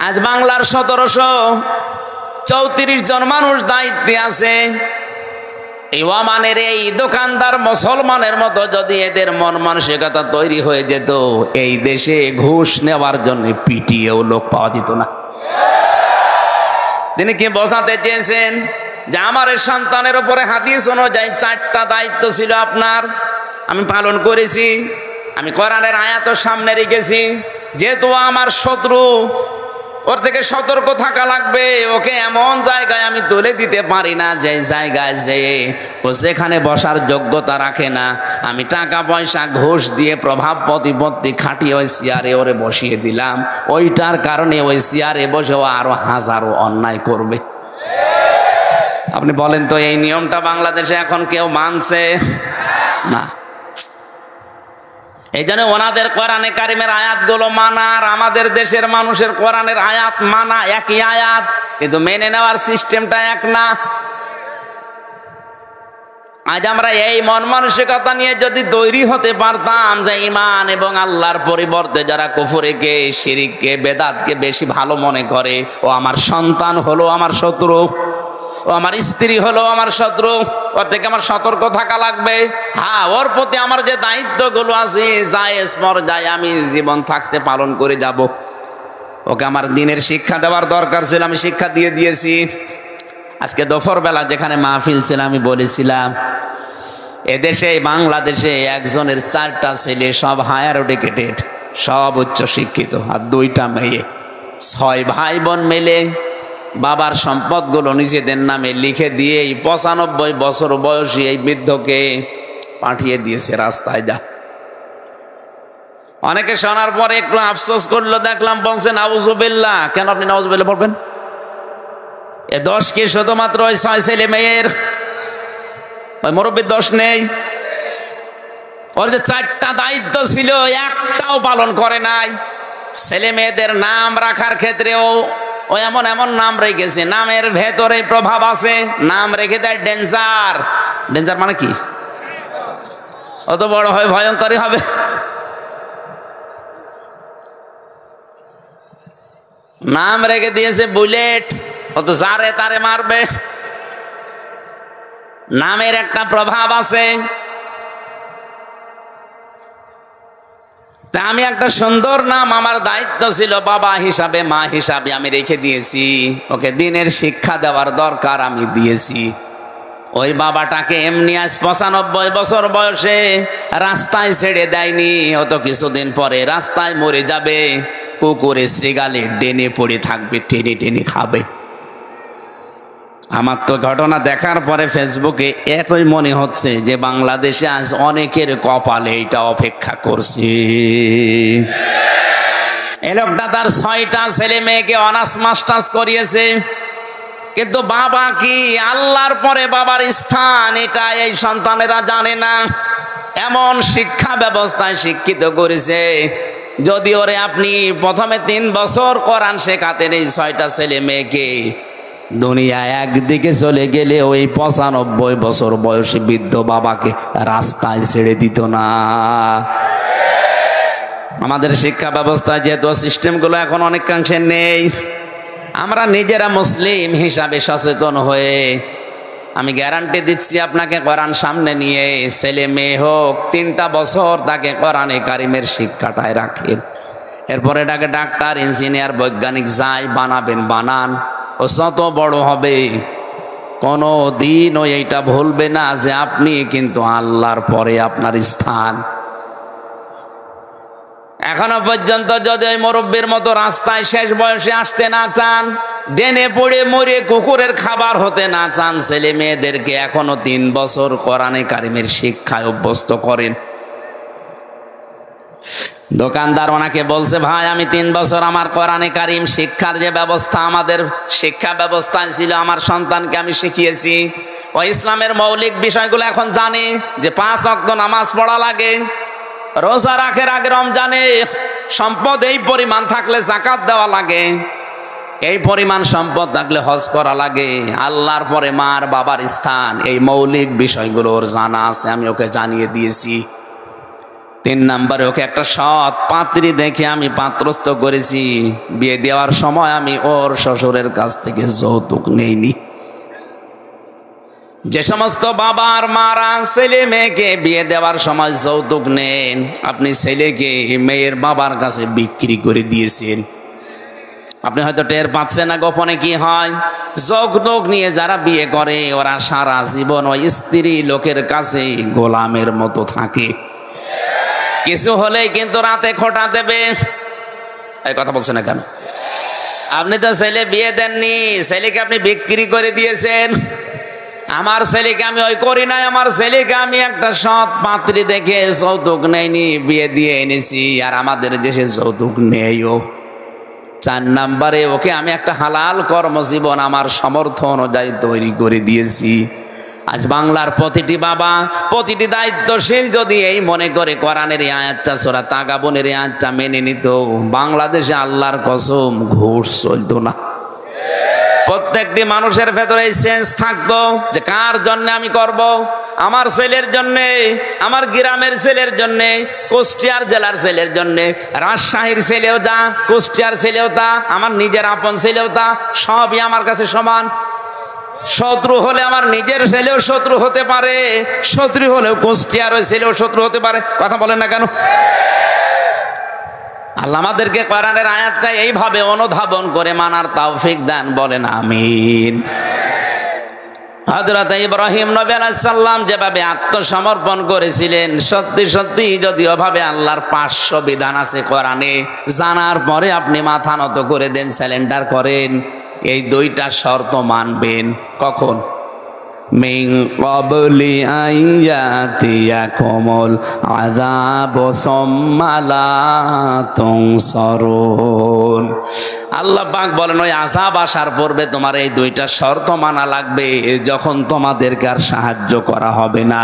আজ বাংলার 1734 জন মানুষ দায়িত্বে আছে। এই ওমানের এই দোকানদার মুসলমানের মতো যদি এদের মন মানসিকতা তৈরি হয়ে যেত, এই দেশে ঘুষ নেওয়ার জন্য পিটিয়েও লোক পাওয়া যেত না। তিনি কি বোঝাতে চেয়েছেন? যে আমার এই সন্তানের উপরে হাদিস অনুযায়ী 4টা দায়িত্ব ছিল আপনার, আমি পালন করেছি। আমি কোরআনের আয়াত সামনে রেখেছি, যেহেতু আমার শত্রু, ওর থেকে সতর্ক থাকা লাগবে। ওকে এমন জায়গায় আমি তুলে দিতে পারি না যে জায়গায় যে ও যেখানে বসার যোগ্যতা রাখে না, আমি টাকা পয়সা ঘুষ দিয়ে প্রভাব প্রতিপত্তি খাটিয়ে ওই চেয়ারে ওরে বসিয়ে দিলাম। ওইটার কারণে ওই চেয়ারে বসে ও আরো হাজারো অন্যায় করবে। আপনি বলেন তো, এই নিয়মটা বাংলাদেশে এখন কেউ মানছে না। এই জন্য ওনাদের কোরআনে কারিমের আয়াতগুলো মানা আর আমাদের দেশের মানুষের কোরআনের আয়াত মানা একই আয়াত, কিন্তু মেনে নেওয়ার সিস্টেমটা এক না। আজ আমরা এই মন মানসিকতা নিয়ে যদি তৈরি হতে পারতাম যে ঈমান এবং আল্লাহর পরিবর্তে যারা কুফরিকে, শিরককে, বেদাতকে বেশি ভালো মনে করে, ও আমার সন্তান হলো আমার শত্রু, ও আমার স্ত্রী হলো আমার শত্রু, ওর থেকে আমার সতর্ক থাকা লাগবে। হ্যাঁ, ওর প্রতি আমার যে দায়িত্বগুলো আছে জায়েজ পর্যায়ে আমি জীবন থাকতে পালন করে যাব। ওকে আমার দ্বীনের শিক্ষা দেওয়ার দরকার ছিল, আমি শিক্ষা দিয়ে দিয়েছি। আজকে দুপুর বেলা যেখানে মাহফিল ছিল আমি বলেছিলাম, এদেশে বাংলাদেশে একজনের 4টা ছেলে, সব হায়ার এডুকেটেড, সব উচ্চ শিক্ষিত, আর 2টা মেয়ে। 6 ভাই বোন মিলে বাবার সম্পদগুলো নিজেদের নামে লিখে দিয়ে এই 95 বছর বয়সী এই বৃদ্ধকে পাঠিয়ে দিয়েছে রাস্তায়। যা অনেকে শোনার পরে একটু আফসোস করলো, দেখলাম বলছেন নাউজুবিল্লাহ। কেন আপনি নাউজুবিল্লাহ পড়বেন? এ দোষ কি শুধুমাত্র ওই 6 ছেলে মেয়ের? ওই মুরব্বীর দোষ নেই? ওর যে 4টা দায়িত্ব ছিল একটাও পালন করে নাই। ছেলে মেয়েদের নাম রাখার ক্ষেত্রেও ও এমন এমন নাম রেখেছে, নামের ভেতরে প্রভাব আছে। নাম রেখে দেয় ডেঞ্জার। ডেঞ্জার মানে কি? অত বড় হয় ভয়ঙ্করই হবে। নাম রেখে দিয়েছে বুলেট, ও তো যারে তারে মারবে। নামের একটা প্রভাব আছে। তা আমি একটা সুন্দর নাম, আমার দায়িত্ব ছিল বাবা হিসাবে, মা হিসাবে আমি রেখে দিয়েছি। ওকে দিনের শিক্ষা দেওয়ার দরকার, আমি দিয়েছি। ওই বাবাটাকে এমনি আজ 95 বছর বয়সে রাস্তায় ছেড়ে দেয়নি। ও তো কিছুদিন পরে রাস্তায় মরে যাবে, কুকুরে শ্রীগালে ডেনে পড়ে থাকবে, টেনে টেনে খাবে। আমার তো ঘটনা দেখার পরে ফেসবুকে এতই মনে হচ্ছে যে বাংলাদেশে আজ অনেকের কপালে এটা অপেক্ষা করছে। এ লোকটা তার 6টা ছেলে মেয়েকে অনার্স মাস্টার্স করিয়েছে, কিন্তু বাবা কি, আল্লাহর পরে বাবার স্থান এটা এই সন্তানেরা জানে না। এমন শিক্ষা ব্যবস্থায় শিক্ষিত করেছে, যদি ওরে আপনি প্রথমে 3 বছর কোরআন শেখাতেন এই 6টা ছেলে মেয়েকে, দুনিয়া একদিকে চলে গেলে ওই 95 বছর বয়সী বৃদ্ধ বাবাকে রাস্তায় ছেড়ে দিত না। আমাদের শিক্ষা ব্যবস্থায় যেহেতু সিস্টেমগুলো এখন অনেকাংশে নেই, আমরা নিজেরা মুসলিম হিসাবে সচেতন হয়ে, আমি গ্যারান্টি দিচ্ছি আপনাকে, কোরআন সামনে নিয়ে ছেলে মেয়ে হোক 3টা বছর তাকে কোরআনে কারিমের শিক্ষাটায় রাখেন। এরপরে এটাকে ডাক্তার, ইঞ্জিনিয়ার, বৈজ্ঞানিক যাই বানাবেন বানান। ও যত বড় হবে কোনো দিন ও এইটা ভুলবে না যে আপনি কিন্তু আল্লাহর পরে আপনার স্থান। এখনো পর্যন্ত যদি ওই মুরব্বীর মতো রাস্তায় শেষ বয়সে আসতে না চান, ডেনে পড়ে মরে কুকুরের খাবার হতে না চান, ছেলে মেয়েদেরকে এখনো 3 বছর কোরআনে কারিমের শিক্ষায় অভ্যস্ত করেন। দোকানদার ওনাকে বলছে, ভাই আমি 3 বছর আমার কোরআনে কারিম শিক্ষার যে ব্যবস্থা আমাদের শিক্ষা ব্যবস্থায় ছিল, আমার সন্তানকে আমি শিখিয়েছি। ও ইসলামের মৌলিক বিষয়গুলো এখন জানে, যে 5 ওয়াক্ত নামাজ পড়া লাগে, রোজা রাখার আগে রমজানে সম্পদ এই পরিমাণ থাকলে যাকাত দেওয়া লাগে, এই পরিমাণ সম্পদ থাকলে হজ করা লাগে, আল্লাহর পরে মার বাবার স্থান, এই মৌলিক বিষয়গুলোর জানা আছে, আমি ওকে জানিয়ে দিয়েছি। 3 নম্বরে ওকে একটা সৎ পাত্রী দেখে আমি পাত্রস্থ করেছি। বিয়ে দেওয়ার সময় আমি ওর শ্বশুরের কাছ থেকে যৌতুক নেইনি। যে সমস্ত বাবা আর মারা ছেলে মেয়েকে বিয়ে দেওয়ার সময় যৌতুক নেন, আপনি ছেলেকে মেয়ের বাবার কাছে বিক্রি করে দিয়েছেন। আপনি হয়তো টের পাচ্ছেন না গোপনে কি হয়। যৌতুক নিয়ে যারা বিয়ে করে ওরা সারা জীবন ওই স্ত্রী লোকের কাছে গোলামের মতো থাকে। কিছু হলেই কিন্তু রাতে খোঁটা দেবে। এই কথা বলছেন না কেন? আপনি তো ছেলে বিয়ে দেননি, ছেলেকে আপনি বিক্রি করে দিয়েছেন। আমার ছেলেকে আমি ওই করি নাই, আমার ছেলেকে আমি একটা সৎ পাত্রী দেখে যৌতুক নেইনি, বিয়ে দিয়ে এনেছি। আর আমাদের দেশে যৌতুক নেইও। 4 নম্বরে ওকে আমি একটা হালাল কর্মজীবন আমার সামর্থ্য অনুযায়ী তৈরি করে দিয়েছি। আজ বাংলার প্রতিটি বাবা, প্রতিটি দায়িত্বশীল যদি এই মনে করে কোরআনের এই আয়াতটা, সূরা তাগাবুনের এই আয়াতটা মেনে নিত, বাংলাদেশে আল্লাহর কসম ঘুষ চলতো না। প্রত্যেকটি মানুষের ভেতরে এই সেন্স থাকতো যে কার জন্য আমি করব। আমার ছেলের জন্যে, আমার গ্রামের ছেলের জন্যে, কুষ্টিয়ার জেলার ছেলের জন্যে, রাজশাহীর ছেলেও তা, কুষ্টিয়ার ছেলেও তা, আমার নিজের আপন ছেলেও তা, সবই আমার কাছে সমান। শত্রু হলে আমার নিজের ছেলেও শত্রু হতে পারে, শত্রু হলেও কুষ্টিয়ার ওই ছেলেও শত্রু হতে পারে। কথা বলেন না কেন? আল্লাহ আমাদেরকে কোরআনের আয়াতটা এইভাবে অনুধাবন করে মানার তৌফিক দান, বলেন আমিন। হযরত ইব্রাহিম নবী আলাইহিস সালাম যেভাবে আত্মসমর্পণ করেছিলেন, সত্যি সত্যি যদি ওভাবে আল্লাহর 500 বিধান আছে কোরআনে, জানার পরে আপনি মাথা নত করে দেন, স্যালেন্ডার করেন, এই 2টা শর্ত মানবেন। কখন? মিন ক্বাবলি আইয়াতিয়াকুমুল আযাবু সুম্মা লা তুনসারুন। আল্লাহ পাক বলেন ওই আযাব আসার পূর্বে তোমার এই দুইটা শর্ত মানা লাগবে, যখন তোমাদেরকে আর সাহায্য করা হবে না।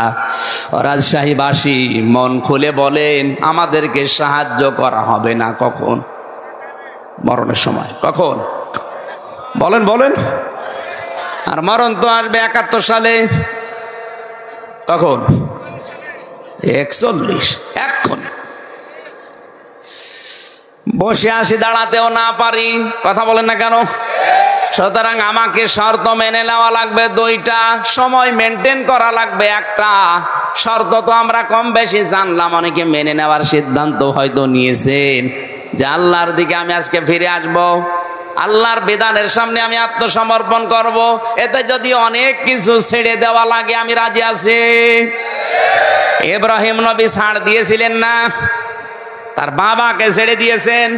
রাজশাহীবাসী মন খুলে বলেন, আমাদেরকে সাহায্য করা হবে না কখন? মরণের সময়। কখন? বলেন বলেন। আর মরণ তো আসবে 71 সালে। কখন? 41। এখন বসে আসি, দাঁড়াতেও না পারি। কথা বলেন না কেন? সুতরাং আমাকে শর্ত মেনে নেওয়া লাগবে দুইটা, সময় মেনটেন করা লাগবে একটা। শর্ত তো আমরা কম বেশি জানলাম, অনেকে মেনে নেওয়ার সিদ্ধান্ত হয়তো নিয়েছেন যে আল্লাহর দিকে আমি আজকে ফিরে আসব, আল্লাহর বিধানের সামনে আমি আত্মসমর্পণ করব। এতে যদি অনেক কিছু ছেড়ে দেওয়া লাগে আমি রাজি আছি। ইব্রাহিম নবী ছাড় দিয়েছিলেন না? তার বাবাকে ছেড়ে দিয়েছেন।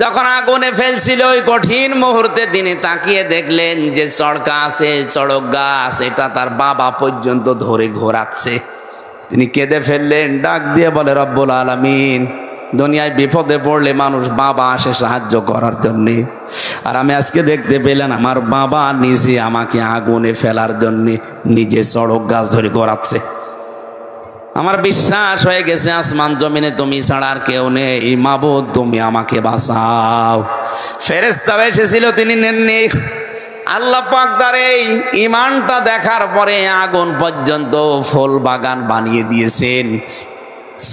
যখন আগুনে ফেলছিল ওই কঠিন মুহূর্তে তিনি তাকিয়ে দেখলেন যে চড়কা আছে, চড়ক গাছ, এটা তার বাবা পর্যন্ত ধরে ঘোরাচ্ছে। তিনি কেঁদে ফেললেন, ডাক দিয়ে বলে রব্বুল আলামিন, দুনিয়ায় বিপদে পড়লে মানুষ বাবা আসে সাহায্য করার জন্যে, আর আমি আজকে দেখতে পেলেন আমার বাবা নিজে আমাকে আগুনে ফেলার জন্যে নিজে চড়ক গাছ ধরে ঘোরাচ্ছে। আমার বিশ্বাস হয়ে গেছে আসমান জমিনে তুমি ছাড়া আর কেউ নেই, মাবুদ তুমি আমাকে বাঁচাও। ফেরেশতা এসেছিল, তিনি নেননি। আল্লাহ পাক তার এই ঈমানটা দেখার পরে আগুন পর্যন্ত ফুল বাগান বানিয়ে দিয়েছেন।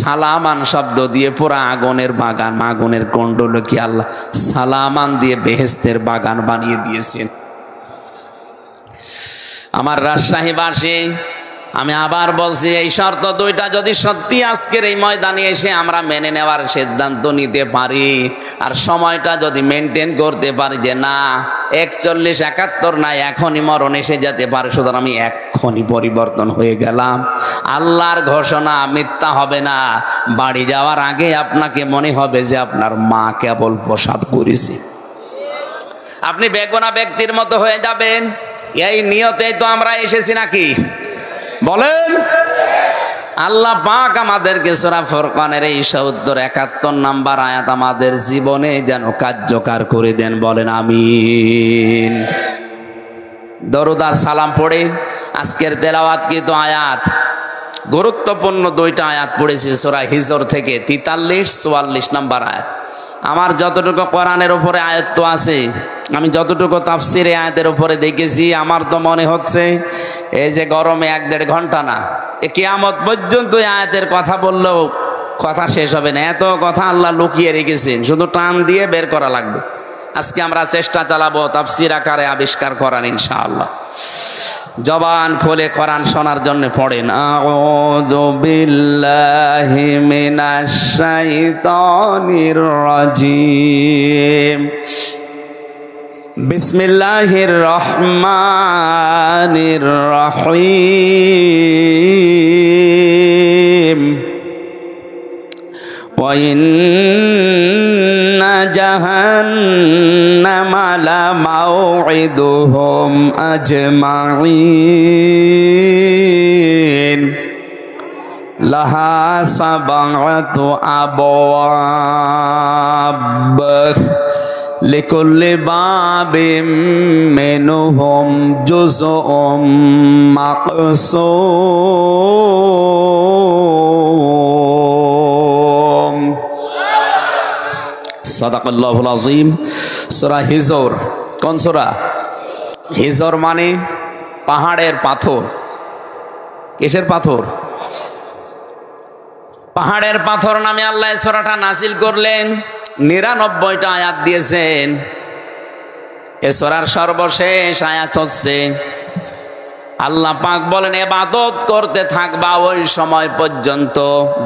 সালামান শব্দ দিয়ে পুরা আগুনের বাগান, আগুনের কুণ্ডলকে আল্লাহ সালামান দিয়ে বেহেশতের বাগান বানিয়ে দিয়েছেন। আমার রাজশাহীবাসী, আমি আবার বলছি, এই শর্ত দুইটা যদি সত্যি আজকের এই ময়দানে এসে আমরা মেনে নেওয়ার সিদ্ধান্ত নিতে পারি, আর সময়টা যদি মেনটেন করতে পারি যে না 41, 71 না, এখনই মরণ এসে যেতে পারে, সুতরাং আমি এখনই পরিবর্তন হয়ে গেলাম। আল্লাহর ঘোষণা মিথ্যা হবে না। বাড়ি যাওয়ার আগে আপনাকে মনে হবে যে আপনার মা কেবল প্রসাব করেছে, আপনি বেগুনা ব্যক্তির মতো হয়ে যাবেন। এই নিয়তেই তো আমরা এসেছি নাকি? বলেন। আল্লাহ পাক আমাদেরকে সূরা ফুরকানের এই 71 নম্বর আয়াত আমাদের জীবনে যেন কার্যকর করে দেন, বলেন আমিন। দরুদ আর সালাম পড়ে আজকের তেলাওয়াতকৃত আয়াত, গুরুত্বপূর্ণ দুইটা আয়াত পড়েছি সূরা হিজর থেকে, 43, 44 নম্বর আয়াত। আমার যতটুকু কোরআনের উপরে আয়াত আছে, আমি যতটুকু তাফসিরে আয়াতের উপরে দেখেছি, আমার তো মনে হচ্ছে এই যে গরমে 1-1.5 ঘন্টা না, কিয়ামত পর্যন্ত আয়াতের কথা বললেও কথা শেষ হবে না। এত কথা আল্লাহ লুকিয়ে রেখেছেন, শুধু টান দিয়ে বের করা লাগবে। আজকে আমরা চেষ্টা চালাবো তাফসির আকারে আবিষ্কার করার, ইনশাআল্লাহ। জবান খুলে কোরআন শোনার জন্য পড়েন। আউযু বিল্লাহি মিনাশ শাইতানির রাজিম। বিসমিল্লাহির রহমানির রহিম। ওয়া ইন্না জাহান্নামা লামাউইদুহুম আজমাইন। লাহা সাবআতু আবওয়াব লিকুল্লি বাবিম মিনহুম জুজউম মাকসুম। সাদাকাল্লাহুল আযীম। সূরা হিজর। কোন সূরা? হিজর মানে পাহাড়ের পাথর। কিসের পাথর? পাহাড়ের পাথর নামে আল্লাহ সূরাটা নাযিল করলেন। 99টা আয়াত দিয়েছেন। এ সূরার সর্বশেষ আয়াত হচ্ছে আল্লাহ পাক বলেন, ইবাদত করতে থাকবা ওই সময় পর্যন্ত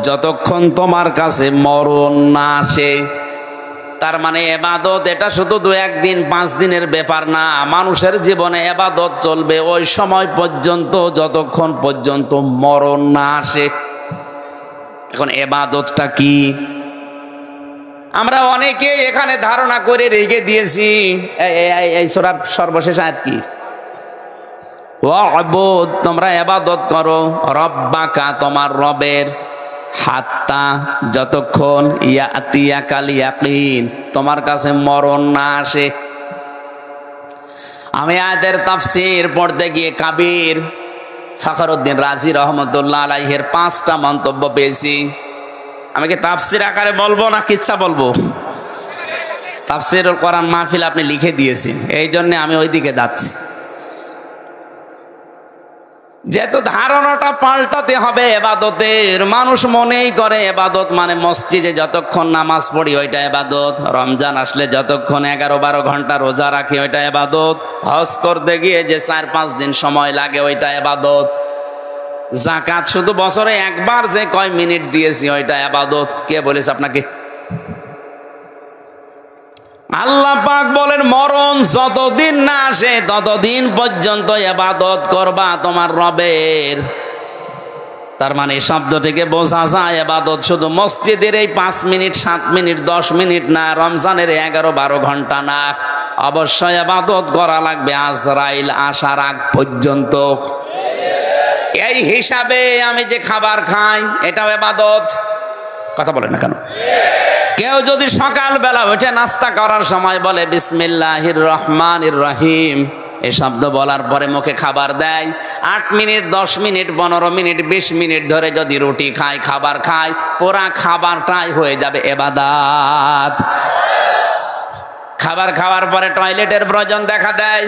যতক্ষণ তোমার কাছে মরণ না আসে। তার মানে ইবাদত এটা শুধু 2-1 দিন 5 দিনের ব্যাপার না, মানুষের জীবনে ইবাদত চলবে ওই সময় পর্যন্ত যতক্ষণ পর্যন্ত মরণ না আসে। এখন ইবাদতটা কি? আমরা অনেকে এখানে ধারণা করে রেখে দিয়েছি। এই সূরার সর্বশেষ আয়াত কি? ওয়াবুদ, তোমরা ইবাদত করো, রব্বাকা, তোমার রবের, হাত্তা, যতক্ষণ, ইয়াতিয়াকাল ইয়াকিন, তোমার কাছে মরণ না আসে। আমি আয়াতের তাফসীর পড়তে গিয়ে কাবির ফখরুদ্দিন রাজি রহমতুল্লাহ আলাইহির 5টা মন্তব্য পেয়েছি। আমি কি তাফসীর আকারে বলবো না কিচ্ছা বলবো? তাফসীরুল কোরআন মাহফিল আপনি লিখে দিয়েছেন, এই জন্য আমি ওইদিকে যাচ্ছি। যেহেতু ধারণাটা পাল্টাতে হবে এবাদতের, মানুষ মনেই করে এবাদত মানে মসজিদে যতক্ষণ নামাজ পড়ি ওইটা এবাদত, রমজান আসলে যতক্ষণ 11-12 ঘন্টা রোজা রাখি ওইটা এবাদত, হজ করতে গিয়ে যে 4-5 দিন সময় লাগে ওইটা এবাদত, যাকাত শুধু বছরে একবার যে কয় মিনিট দিয়েছি ওইটা এবাদত। কে বলেছে আপনাকে? আল্লাহ পাক বলেন মরণ যতদিন না আসে ততদিন পর্যন্ত ইবাদত করবা তোমার রবের। তার মানে শব্দ থেকে বোঝা যায় ইবাদত শুধু মসজিদের এই 5 মিনিট 7 মিনিট 10 মিনিট না, রমজানের 11-12 ঘন্টা না, অবশ্যই ইবাদত করা লাগবে আজরাইল আসার আগ পর্যন্ত। এই হিসাবে আমি যে খাবার খাই এটাও ইবাদত। কথা বলেন না কেন? কেউ যদি সকালবেলা উঠে নাস্তা করার সময় বলে বিসমিল্লাহির রহমানির রহিম, এই শব্দ বলার পরে মুখে খাবার দেয়, 8 মিনিট 10 মিনিট 15 মিনিট 20 মিনিট ধরে যদি রুটি খায়, খাবার খায়, পুরা খাবারটাই হয়ে যাবে ইবাদত। খাবার খাওয়ার পরে টয়লেটের প্রয়োজন দেখা দেয়,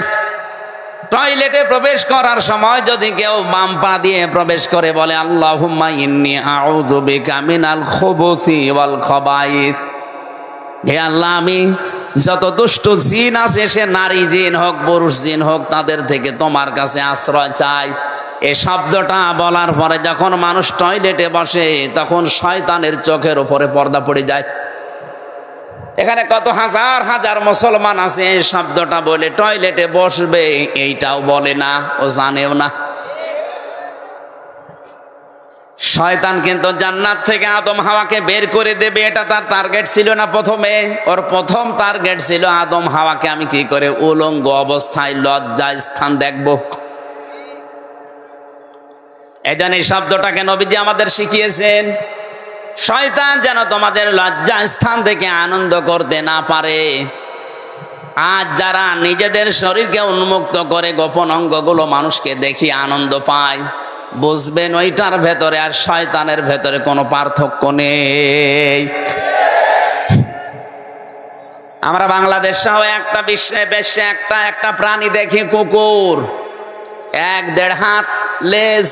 টয়লেটে প্রবেশ করার সময় যদি কেউ বাম পা দিয়ে প্রবেশ করে বলে আল্লাহুম্মা ইন্নী আউযু বিকা মিনাল খুবুসি ওয়াল খাবাইস, হে আল্লাহ আমি যত দুষ্ট জিন আছে, সে নারী জিন হোক পুরুষ জিন হোক, তাদের থেকে তোমার কাছে আশ্রয় চাই। এই শব্দটা বলার পরে যখন মানুষ টয়লেটে বসে তখন শয়তানের চোখের উপরে পর্দা পড়ে যায়। এখানে কত হাজার হাজার মুসলমান আছে এই শব্দটা বলে টয়লেটে বসবে, এইটাও বলে না, ও জানেও না। শয়তান কিন্তু জান্নাত থেকে আদম হাওয়াকে বের করে দেবে, এটা তার টার্গেট ছিল না। প্রথমে ওর প্রথম টার্গেট ছিল আদম হাওয়াকে আমি কি করে উলঙ্গ অবস্থায় লজ্জা স্থান দেখব। এজন্য এই শব্দটাকে নবীজি আমাদের শিখিয়েছেন, শয়তান যেন তোমাদের লজ্জা স্থান থেকে আনন্দ করতে না পারে। আজ যারা নিজেদের শরীরকে উন্মুক্ত করে গোপন অঙ্গগুলো মানুষকে দেখি আনন্দ পায়, বুঝবেন ওইটার ভেতরে আর শয়তানের ভেতরে কোনো পার্থক্য নেই। আমরা বাংলাদেশ সহ একটা বিশ্বে একটা প্রাণী দেখি, কুকুর, 1-1.5 হাত লেজ।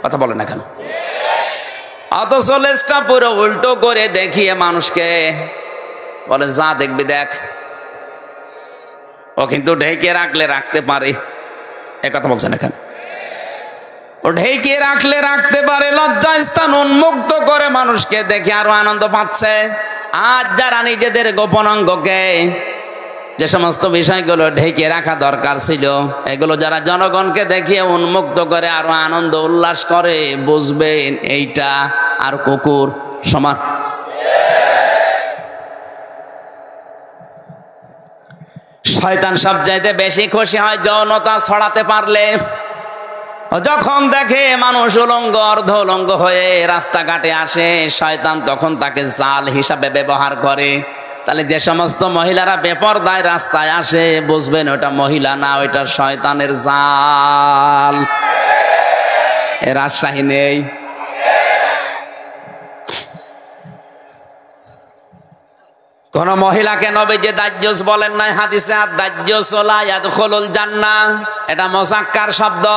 কথা বলে না কেন? অথচ লেজটা পুরো উল্টো করে দেখিয়ে মানুষকে বলে যা দেখবি দেখ। ও কিন্তু ঢেকে রাখলে রাখতে পারে, এ কথা বলছেন এখন। ও ঢেকে রাখলে রাখতে পারে, লজ্জা স্থান উন্মুক্ত করে মানুষকে দেখে আরো আনন্দ পাচ্ছে। আজ যারা নিজেদের গোপন অঙ্গকে, যে সমস্ত বিষয়গুলো ঢেকে রাখা দরকার ছিল, এগুলো যারা জনগণকে দেখিয়ে উন্মুক্ত করে আরো আনন্দ উল্লাস করে, বুঝবেন এইটা আর কুকুর সমান। শয়তান সবচাইতে বেশি খুশি হয় যৌনতা ছড়াতে পারলে। যখন দেখে মানুষ উলঙ্গ অর্ধ উলঙ্গ হয়ে রাস্তাঘাটে আসে, শয়তান তখন তাকে জাল হিসাবে ব্যবহার করে। তাহলে যে সমস্ত মহিলারা বেপরদায় রাস্তায় আসে, বুঝবেন ওটা মহিলা না, ওইটা শয়তানের জাল। এর আশ্বাহী নেই। কোন মহিলাকে নবীজি দাজ্জুস বলেন নাই হাদিসে, আর দাজ্জুস লা ইয়াদখুলুল জান্নাহ, এটা মুযাক্কার শব্দ।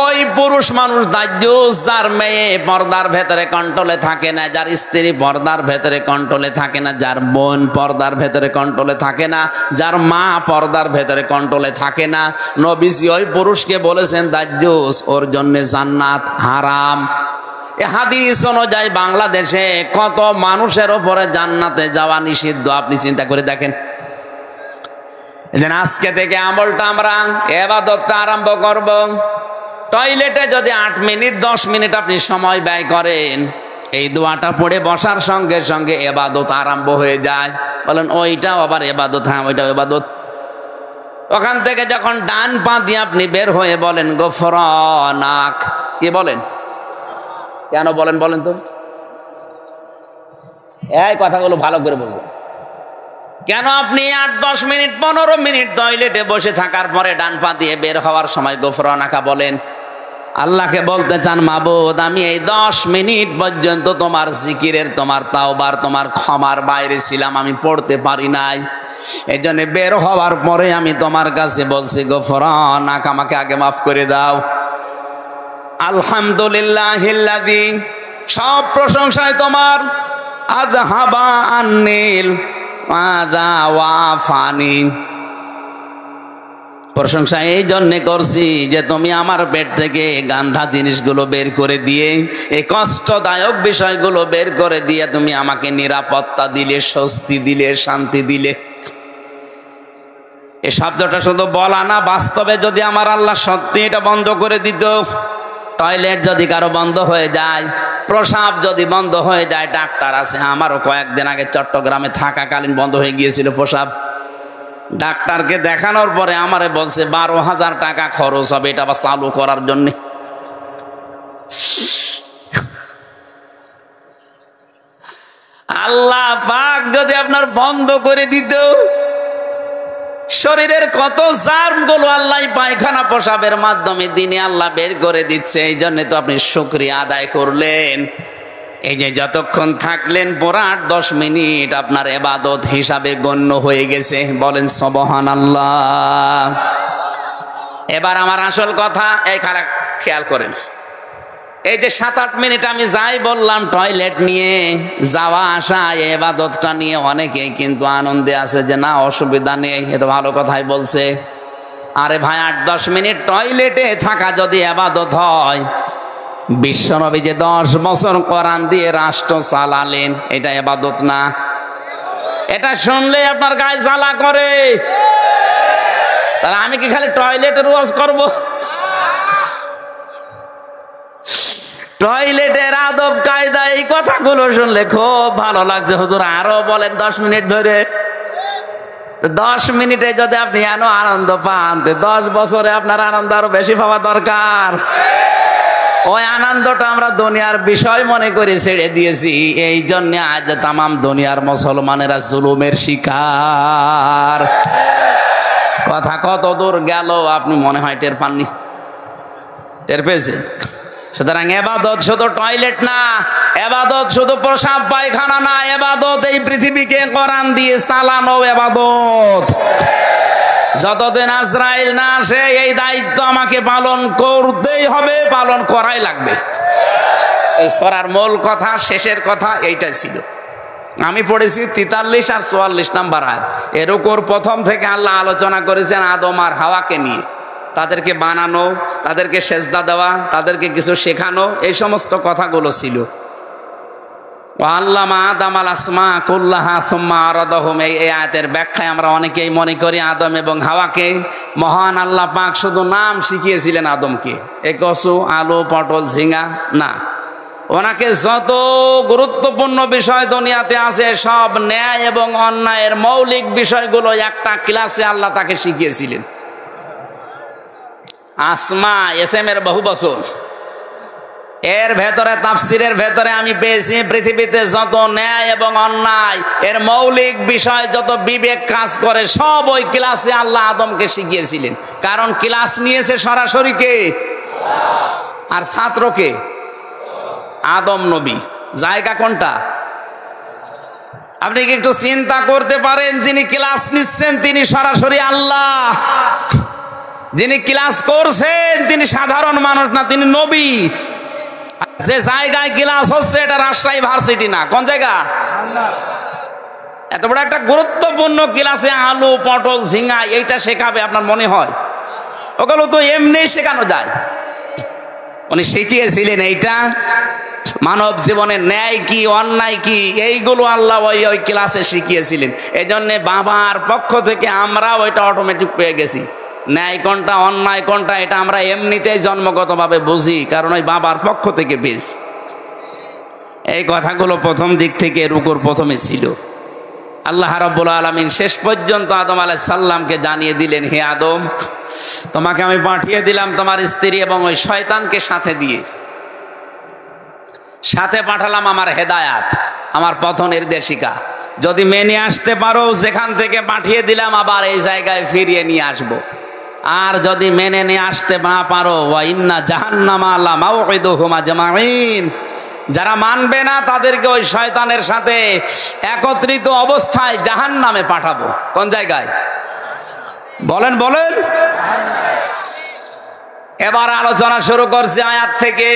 ওই পুরুষ মানুষ দাজ্জুস যার মেয়ে পর্দার ভেতরে কন্ট্রোলে থাকে না, যার স্ত্রী পর্দার ভেতরে কন্ট্রোলে থাকে না, যার বোন পর্দার ভেতরে কন্ট্রোলে থাকে না, যার মা পর্দার ভেতরে কন্ট্রোলে থাকে না, নবীজি ওই পুরুষকে বলেছেন দাজ্জুস, ওর জন্য জান্নাত হারাম। এই হাদিস অনুযায়ী বাংলাদেশে কত মানুষের উপরে জান্নাতে যাওয়া নিষিদ্ধ, আপনি চিন্তা করে দেখেন। আজকে থেকে আমলটা আমরা ইবাদতটা আরম্ভ করব। টয়লেটে যদি 8 মিনিট 10 মিনিট আপনি সময় ব্যয় করেন, এই দোয়াটা পড়ে বসার সঙ্গে সঙ্গে ইবাদত আরম্ভ হয়ে যায়। বলেন ওইটাও আবার ইবাদত? হ্যাঁ, ওইটাও ইবাদত। ওখান থেকে যখন ডান পা দিয়ে আপনি বের হয়ে বলেন গফরানাক, কি বলেন? কেন বলেন বলেন তো? এই কথাগুলো ভালো করে বুঝুন। কেন আপনি 8-10 মিনিট 15 মিনিট টয়লেটে বসে থাকার পরে ডান পা দিয়ে বের হওয়ার সময় গফরানাকা বলেন? আল্লাহকে বলতে চান, মাবুদ আমি এই 10 মিনিট পর্যন্ত তোমার জিকিরের, তোমার তাওবার, তোমার ক্ষমার বাইরে ছিলাম, আমি পড়তে পারি নাই। এই জন্য বের হওয়ার পরে আমি তোমার কাছে বলছি গফরানাকা, আমাকে আগে মাফ করে দাও। আলহামদুলিল্লাহিল্লাযী, সব প্রশংসায় তোমার। আযহাবা আন্নিল আযা ওয়াফানি, প্রশংসা এই জন্যে করছি যে তুমি আমার পেট থেকে গান্ধা জিনিসগুলো বের করে দিয়ে, এই কষ্টদায়ক বিষয়গুলো বের করে দিয়ে তুমি আমাকে নিরাপত্তা দিলে, স্বস্তি দিলে, শান্তি দিলে। এই শব্দটা শুধু বলা না, বাস্তবে যদি আমার আল্লাহ সত্যি এটা বন্ধ করে দিত, টয়লেট যদি কারো বন্ধ হয়ে যায়, প্রসাব যদি বন্ধ হয়ে যায়, ডাক্তার আছে, আমারও কয়েকদিন আগে চট্টগ্রামে থাকাকালীন বন্ধ হয়ে গিয়েছিল প্রসাব। ডাক্তারকে দেখানোর পরে আমারে বলছে 12,000 টাকা খরচ হবে এটা আবার চালু করার জন্য। আল্লাহ পাক যদি আপনার বন্ধ করে দিত, শরীরের কত জার্ম গুলো আল্লাহ পায়খানা প্রসাবের মাধ্যমে দিনে আল্লাহ বের করে দিচ্ছে। এই জন্য তো আপনি শুকরিয়া আদায় করলেন। এই যে যতক্ষণ থাকলেন পুরো 8-10 মিনিট আপনার ইবাদত হিসাবে গণ্য হয়ে গেছে। বলেন সুবহানাল্লাহ। এবার আমার আসল কথা, এই খেয়াল করেন, এই যে 7-8 মিনিট আমি যাই বললাম টয়লেট নিয়ে যাওয়া আসা, এই ইবাদতটা নিয়ে অনেকেই কিন্তু আনন্দে আছে যে না অসুবিধা নেই, এ তো ভালো কথাই বলছে। আরে ভাই, 8-10 মিনিট টয়লেটে থাকা যদি ইবাদত হয়, বিশ্বনবী যে 10 বছর কোরআন দিয়ে রাষ্ট্র চালালেন, এটা ইবাদত না? এটা শুনলে আপনার গায়ে জ্বালা করে। তাহলে আমি কি খালি টয়লেটের ওয়াজ করব? টয়লেটের আদব কায়দা এই কথাগুলো শুনলে খুব ভালো লাগছে। হুজুর আরো বলেন 10 মিনিট ধরে। 10 মিনিটে যদি আপনি এত আনন্দ পান, 10 বছরে আপনার আনন্দ আরো বেশি পাওয়া দরকার। ওই আনন্দটা আমরা দুনিয়ার বিষয় মনে করে ছেড়ে দিয়েছি। এই জন্য আজ তামাম দুনিয়ার মুসলমানেরা জুলুমের শিকার। কথা কত দূর গেল আপনি মনে হয় টের পাননি? টের পেয়েছেন? সুতরাং ইবাদত শুধু টয়লেট না, ইবাদত শুধু প্রসাব পায়খানা না, ইবাদত এই পৃথিবীকে কোরআন দিয়ে চালানো ইবাদত। যতদিন আজরাইল না আসে এই দায়িত্ব আমাকে পালন করতেই হবে, পালন করাই লাগবে। এই সূরার মূল কথা, শেষের কথা এইটাই ছিল। আমি পড়েছি 43 আর 44 নাম্বার আয়াত। এর উপর প্রথম থেকে আল্লাহ আলোচনা করেছেন আদম আর হাওয়াকে নিয়ে, তাদেরকে বানানো, তাদেরকে সেজদা দেওয়া, তাদেরকে কিছু শেখানো, এই সমস্ত কথাগুলো ছিল। আল্লামা আদম আল আসমা কুল্লাহা সুম্মা আরাদাহুম, এই আয়াতের ব্যাখ্যায় আমরা অনেকেই মনে করি আদম এবং হাওয়াকে মহান আল্লাহ পাক শুধু নাম শিখিয়েছিলেন আদমকে, এই কচু, আলু, পটল, ঝিঙ্গা না। ওনাকে যত গুরুত্বপূর্ণ বিষয় দুনিয়াতে আছে, সব ন্যায় এবং অন্যায়ের মৌলিক বিষয়গুলো একটা ক্লাসে আল্লাহ তাকে শিখিয়েছিলেন। আসমা এসএম-এর বহু বছর। এর ভেতরে তাফসিরের ভেতরে আমি পেয়েছি পৃথিবীতে যত ন্যায় এবং অন্যায় এর মৌলিক বিষয়, যত বিবেক কাজ করে, সব ওই ক্লাসে আল্লাহ আদমকে শিখিয়েছিলেন। কারণ ক্লাস নিয়েছে সরাসরি কে? আর ছাত্রকে আদম নবী। জায়গা কোনটা? আপনি কি একটু চিন্তা করতে পারেন? যিনি ক্লাস নিচ্ছেন তিনি সরাসরি আল্লাহ, যিনি ক্লাস করছেন তিনি সাধারণ মানুষ না, তিনি নবী। যে জায়গায় ক্লাস হচ্ছে এটা রাজশাহী ভার্সিটি না, কোন জায়গা? এত বড় একটা গুরুত্বপূর্ণ ক্লাসে আলু, পটল, ঝিঙ্গা এইটা শেখাবে আপনার মনে হয়? ওগুলো তো এমনি শেখানো যায়। উনি শিখিয়েছিলেন এইটা মানব জীবনে ন্যায় কি অন্যায় কি এইগুলো আল্লাহ ওই ক্লাসে শিখিয়েছিলেন। এই জন্য বাবার পক্ষ থেকে আমরা ওইটা অটোমেটিক পেয়ে গেছি। ন্যায় কোনটা অন্যায় কোনটা এটা আমরা এমনিতেই জন্মগতভাবে বুঝি, কারণ ওই বাবার পক্ষ থেকে পেয়েছি। এই কথাগুলো প্রথম দিক থেকে রুকুর প্রথমে ছিল। আল্লাহ রাব্বুল আলামিন শেষ পর্যন্ত আদম আলাইহিস সালামকে জানিয়ে দিলেন, হে আদম, তোমাকে আমি পাঠিয়ে দিলাম তোমার স্ত্রী এবং ওই শয়তানকে সাথে পাঠালাম আমার হেদায়াত, আমার পথ নির্দেশিকা। যদি মেনে আসতে পারো, যেখান থেকে পাঠিয়ে দিলাম আবার এই জায়গায় ফিরিয়ে নিয়ে আসবো। আর যদি মেনে নিয়ে আসতে না পারো, ওয়া ইন্না জাহান্নামা লামাউইদুহুম আজমাইন, যারা মানবে না তাদেরকে ওই শয়তানের সাথে একত্রিত অবস্থায় জাহান্নামে পাঠাবো। কোন জায়গায়? বলেন বলেন। এবার আলোচনা শুরু করছে আয়াত থেকে।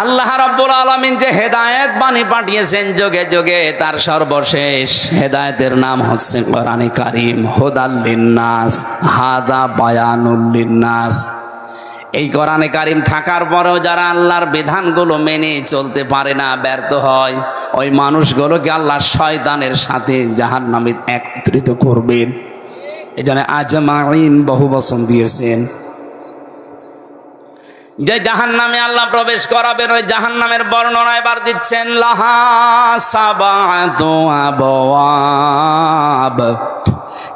আল্লাহ রাব্বুল আলামিন যে হেদায়েত বাণী পাঠিয়েছেন যুগে যুগে, তার সর্বশেষ হেদায়েতের নাম হচ্ছে কোরআনে কারীম। হুদাল লিন্নাস, হাদা বায়ানুল লিন্নাস। এই কোরআনে কারীম থাকার পরেও যারা আল্লাহর বিধানগুলো মেনে চলতে পারে না, ব্যর্থ হয়, ওই মানুষগুলোকে আল্লাহ শয়তানের সাথে জাহান্নামে একত্রিত করবেন। এখানে আজমাইন বহু বচন দিয়েছেন। যে জাহান্নামে আল্লাহ প্রবেশ করাবেন, ওই জাহান্নামের বর্ণনা এবার দিচ্ছেন। লাহা সাবাতু আবওয়াব,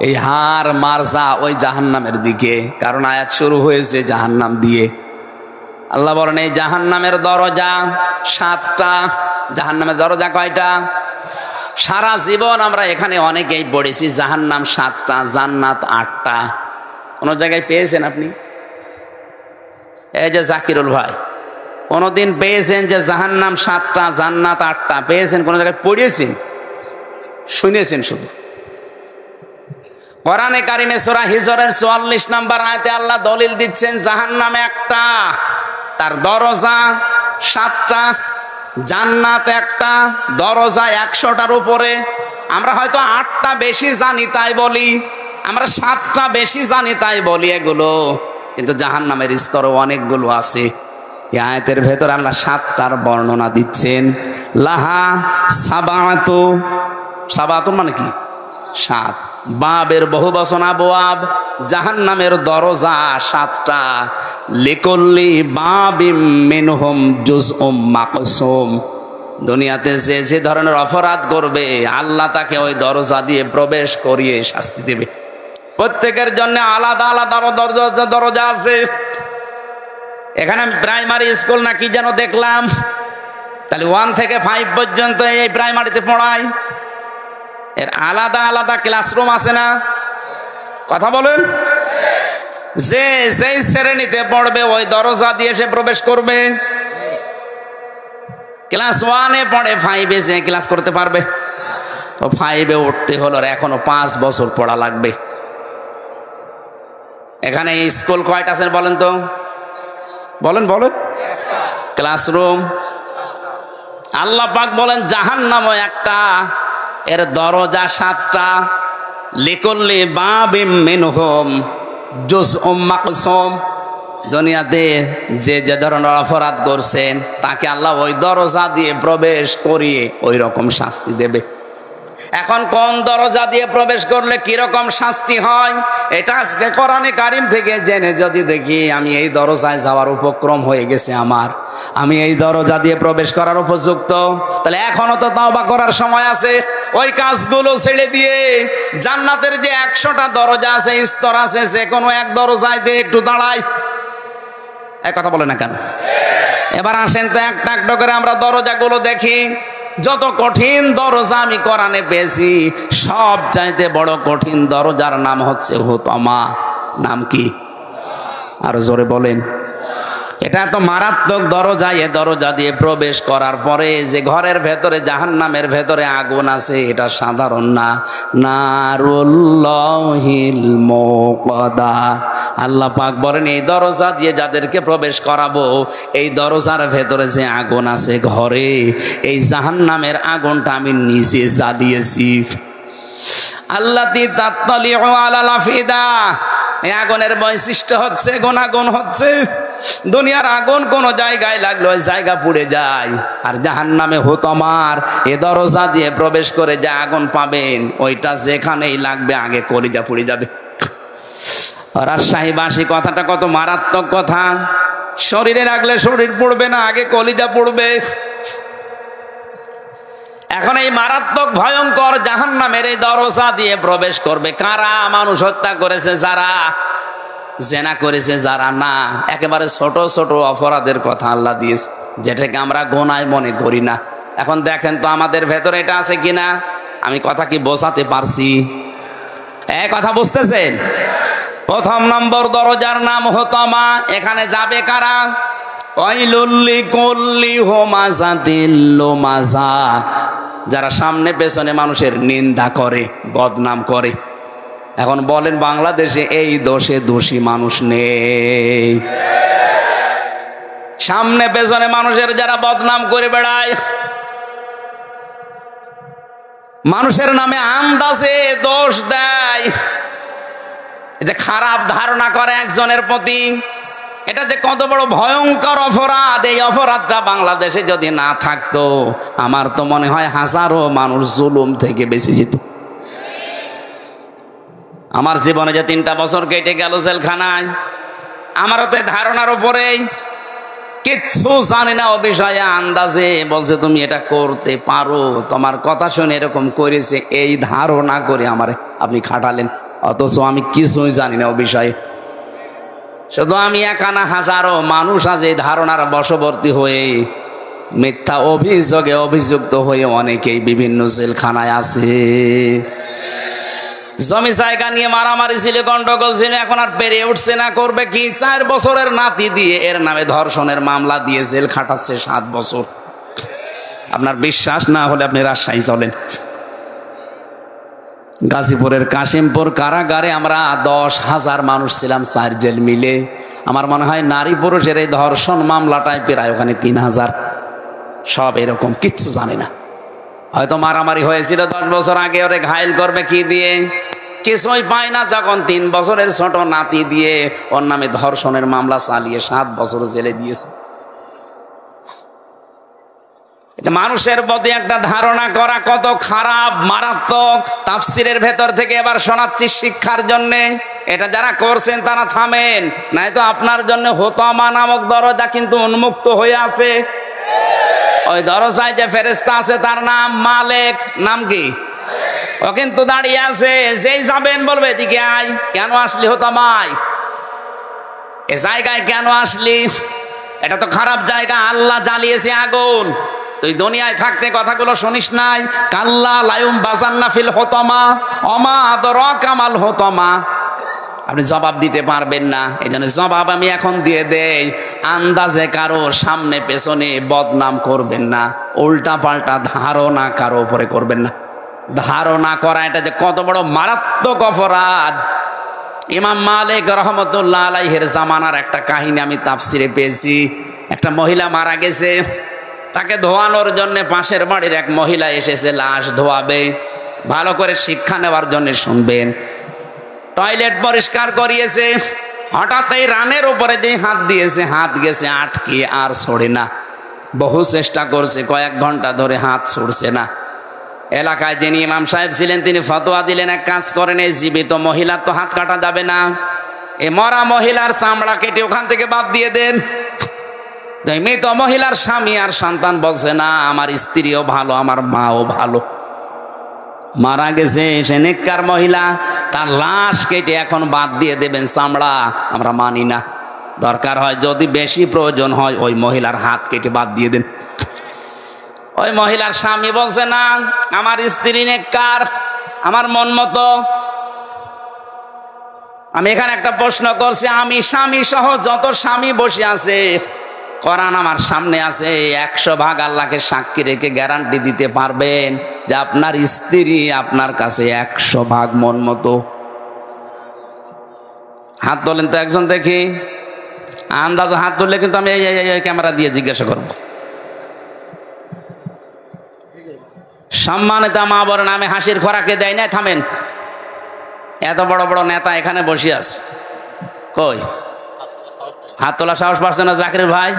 এই হার মারজা ওই জাহান্নামের দিকে, কারণ আয়াত শুরু হয়েছে জাহান্নাম দিয়ে। আল্লাহ বলেন এই জাহান্নামের দরজা 7টা। জাহান্নামের দরজা কয়টা? সারা জীবন আমরা এখানে অনেকেই পড়েছি জাহান্নাম 7টা, জান্নাত 8টা। কোন জায়গায় পেয়েছেন আপনি? এই যে জাকিরুল ভাই, কোনদিন পেয়েছেন যে জাহান্নাম 7টা, জান্নাত 8টা পেয়েছেন? কোন জায়গায় পড়িয়েছেন? শুনেছেন শুধু? কোরআনে কারিমে সূরা হিজরের 44 নম্বর আয়াতে আল্লাহ দলিল দিচ্ছেন জাহান্নাম একটা, তার দরজা 7টা, জান্নাত একটা, দরজা 100টার উপরে। আমরা হয়তো 8টা বেশি জানি তাই বলি, আমরা 7টা বেশি জানি তাই বলি এগুলো, কিন্তু জাহান্নামের স্তরও অনেকগুলো আছে। এই আয়াতের ভেতর আল্লাহ 7টার বর্ণনা দিচ্ছেন। লাহা সাবাতু, সাবাতু মানে কি? 7। বাবের বহু বচন আবওয়াব, জাহান্নামের দরজা 7টা। লিকুল্লি বাবিম মিনহুম জুজউম মাকসুম, দুনিয়াতে যে যে ধরনের অপরাধ করবে আল্লাহ তাকে ওই দরজা দিয়ে প্রবেশ করিয়ে শাস্তি দেবে। প্রত্যেকের জন্য আলাদা আলাদা দরজা আছে। এখানে প্রাইমারি স্কুল না কি যেন দেখলাম, তাহলে 1 থেকে 5 পর্যন্ত এই প্রাইমারিতে পড়ায়। এর আলাদা আলাদা ক্লাসরুম আছে না? কথা বলেন। যে যেই শ্রেণীতে পড়বে ওই দরজা দিয়ে সে প্রবেশ করবে। ক্লাস 1-এ পড়ে, 5-এ যে ক্লাস করতে পারবে? তো 5-এ উঠতে হলো এখনো 5 বছর পড়া লাগবে। এখানে স্কুল কয়টা আছে বলেন তো? বলেন বলেন। ক্লাসরুম। আল্লাহ পাক বলেন জাহান্নামও একটা, এর দরজা 7টা। লিকুল্লি বাবিম মিনহুম জুজউম মাকসুম, দুনিয়াতে যে যে ধরনের অপরাধ করছেন তাকে আল্লাহ ওই দরজা দিয়ে প্রবেশ করিয়ে ওই রকম শাস্তি দেবে। এখন কোন দরজা দিয়ে প্রবেশ করলে কিরকম শাস্তি হয়, এটা আজকে কোরআনে কারিম থেকে জেনে যদি দেখি আমি এই দরজায় যাওয়ার উপক্রম হয়ে গেছে, আমি এই দরজা দিয়ে প্রবেশ করার উপযুক্ত, তাহলে এখনো তো তওবা করার সময় আছে। ওই কাজগুলো ছেড়ে দিয়ে জান্নাতের যে 100টা দরজা আছে, স্তর আছে, যে কোনো এক দরজায় দিয়ে একটু দাঁড়াই। এক কথা বলে না কেন? এবার আসেন তো একটা একটা করে আমরা দরজাগুলো দেখি। যত কঠিন দরজা আমি কোরআনে পেয়েছি, সব চাইতে বড় কঠিন দরজার নাম হচ্ছে হুতামা। নাম কি? আর জোরে বলেন। এটা তো মারাত্মক দরজা। এ দরজা দিয়ে প্রবেশ করার পরে যে ঘরের ভেতরে জাহান্নামের ভেতরে আগুন আছে, এটা সাধারণ না, নারুল্লাহিল মুকাদা। আল্লাহ পাক বলেন এই দরজা দিয়ে যাদেরকে প্রবেশ করাবো, এই দরজার ভেতরে যে আগুন আছে ঘরে, এই জাহান্নামের আগুনটা আমি নিজে জ্বালিয়েছি। আল্লাতী তাত্তালিউ আলাল আফিদা, এই আগুনের বৈশিষ্ট্য হচ্ছে গুণাগুণ হচ্ছে দুনিয়ার আগুন কোন জায়গায় লাগলো ওই জায়গা পুড়ে যায়, আর জাহান্নামে হুতামার এ দরজা দিয়ে প্রবেশ করে যে আগুন পাবেন, ওইটা যেখানেই লাগবে আগে কলিজা পুড়ে যাবে। রাজশাহীবাসী কথাটা কত মারাত্মক কথা। শরীরে রাখলে শরীর পুড়বে না, আগে কলিজা পুড়বে। এখন এই মারাত্মক ভয়ঙ্কর জাহান্নামের এই দরজা দিয়ে প্রবেশ করবে কারা? মানুষ হত্যা করেছে যারা, জেনা করেছে যারা, না একেবারে ছোট ছোট অপরাধের কথা আল্লাহ দিয়েছে, যেটাকে আমরা গোনায় মনে করি না। এখন দেখেন তো আমাদের ভেতরে এটা আছে কিনা। আমি কথা কি বোঝাতে পারছি? এক কথা বুঝতেছেন? প্রথম নম্বর দরজার নাম হোতামা। এখানে যাবে কারা? ওয়াইলুল কুল্লি হুমাযাতিল লুমাযা, যারা সামনে পেছনে মানুষের নিন্দা করে, বদনাম করে। এখন বলেন বাংলাদেশে এই দোষে দোষী মানুষ নেই? সামনে পেছনে মানুষের যারা বদনাম করে বেড়ায়, মানুষের নামে আন্দাজে দোষ দেয়, যে খারাপ ধারণা করে একজনের প্রতি, এটা যে কত বড় ভয়ঙ্কর অপরাধ। এই অপরাধটা বাংলাদেশে যদি না থাকতো, আমার তো মনে হয় হাজারো মানুষ জুলুম থেকে বেঁচে যেত। আমার জীবনে যে 3টা বছর কেটে গেল জেলখানায়, আমারও তো ধারণার উপরেই, কিচ্ছু জানি না ও বিষয়ে, আন্দাজে বলছে তুমি এটা করতে পারো, তোমার কথা শুনে এরকম করেছে, এই ধারণা করে আমারে আপনি খাটালেন, অথচ আমি কিছুই জানি না ও বিষয়ে। শুধু আমি একা না, হাজারো মানুষ আজ এই ধারণার বশবর্তী হয়ে মিথ্যা অভিযোগে অভিযুক্ত হয়ে অনেকেই বিভিন্ন জেলখানায় আছে। জমি জায়গা নিয়ে মারামারি ছিল, গন্ডগোল ছিল, এখন আর পেরে উঠছে না, করবে কি? 4 বছরের নাতি দিয়ে এর নামে ধর্ষণের মামলা দিয়ে জেল খাটাচ্ছে 7 বছর। আপনার বিশ্বাস না হলে আপনি রাজশাহী চলেন। গাজীপুরের কাশিমপুর কারাগারে আমরা 10,000 মানুষ ছিলাম, 4 জেল মিলে। আমার মনে হয় নারী পুরুষের এই ধর্ষণ মামলাটাই প্রায় ওখানে 3,000। সব এরকম, কিচ্ছু জানে না। হয়তো মারামারি হয়েছিল 10 বছর আগে, ওরে ঘায়েল করবে কি দিয়ে? কিছুই পায় না। যখন 3 বছরের ছোট নাতি দিয়ে ওর নামে ধর্ষণের মামলা চালিয়ে 7 বছর জেলে দিয়েছে। মানুষের প্রতি একটা ধারণা করা কত খারাপ, মারাত্মক। তাফসিরের ভেতর থেকে এবার শোনাচ্ছি শিক্ষার জন্য। এটা যারা করছেন তারা থামেন, নয়তো আপনার জন্য হোতামা নামক দরজা কিন্তু উন্মুক্ত হয়ে আছে। ওই দরজায় যে ফেরেশতা আছে তার নাম মালেক। নাম কি? ও কিন্তু দাঁড়িয়ে আছে, যেই যাবেন বলবে এদিকে আয়। কেন আসলি হোতামায়? এ জায়গায় কেন আসলি? এটা তো খারাপ জায়গা, আল্লাহ জ্বালিয়েছে আগুন। তুই দুনিয়ায় থাকতে কথাগুলো শুনিস নাই? কাল্লা লায়ুম বাজান্না ফিল হোতামা ওমা আদরাকা মাল হোতামা। আপনি জবাব দিতে পারবেন না, এই জন্য জবাব আমি এখন দিয়ে দেই। আন্দাজে কারো সামনে পেছনে বদনাম করবেন না, উল্টা পাল্টা ধারণা কারো উপরে করবেন না। ধারণা করা এটা যে কত বড় মারাত্মক অপরাধ। ইমাম মালিক রহমতুল্লাহ আলাইহির জামানার একটা কাহিনী আমি তাফসিরে পেয়েছি। একটা মহিলা মারা গেছে, তাকে ধোয়ানোর জন্য পাশের বাড়ির এক মহিলা এসেছে লাশ ধোয়াবে। ভালো করে শিক্ষা নেওয়ার জন্য শুনবেন। টয়লেট পরিষ্কার করিয়েছে, হঠাৎ এই রানের উপরে যে হাত দিয়েছে, হাত গেছে আটকে, আর ছড়ে না। বহু চেষ্টা করছে, কয়েক ঘন্টা ধরে হাত ছড়ছে না। এলাকায় যিনি ইমাম সাহেব ছিলেন তিনি ফতোয়া দিলেন, এক কাজ করেন, এই জীবিত মহিলার তো হাত কাটা যাবে না, এই মরা মহিলার চামড়া কেটে ওখান থেকে বাদ দিয়ে দেন। মৃত মহিলার স্বামী আর সন্তান বলছে, না আমার স্ত্রীও ভালো, আমার মাও ভালো। মারা গেছে সে নেককার মহিলা, তার লাশ কেটে এখন বাদ দিয়ে দেবেন চামড়া, আমরা মানি না। দরকার হয় যদি বেশি প্রয়োজন হয় ওই মহিলার হাত কেটে বাদ দিয়ে দেন। ওই মহিলার স্বামী বলছে, না আমার স্ত্রী নেককার, আমার মন মতো। আমি এখানে একটা প্রশ্ন করছি, আমি স্বামী সহ যত স্বামী বসে আছে, কোরআন আমার সামনে আছে, 100% আল্লাহকে সাক্ষী রেখে গ্যারান্টি দিতে পারবেন যে আপনার স্ত্রী আপনার কাছে 100% মন মতো? হাত তোলেন তো একজন দেখি। আন্দাজে হাত তুললে কিন্তু আমি এই ক্যামেরা দিয়ে জিজ্ঞাসা করব। সম্মানিত মা বড় নামে হাসির খোরাকে দেয় না। থামেন, এত বড় বড় নেতা এখানে বসে আছে, কই হাত তোলা সাহস পাচ্ছে না? জাকির ভাই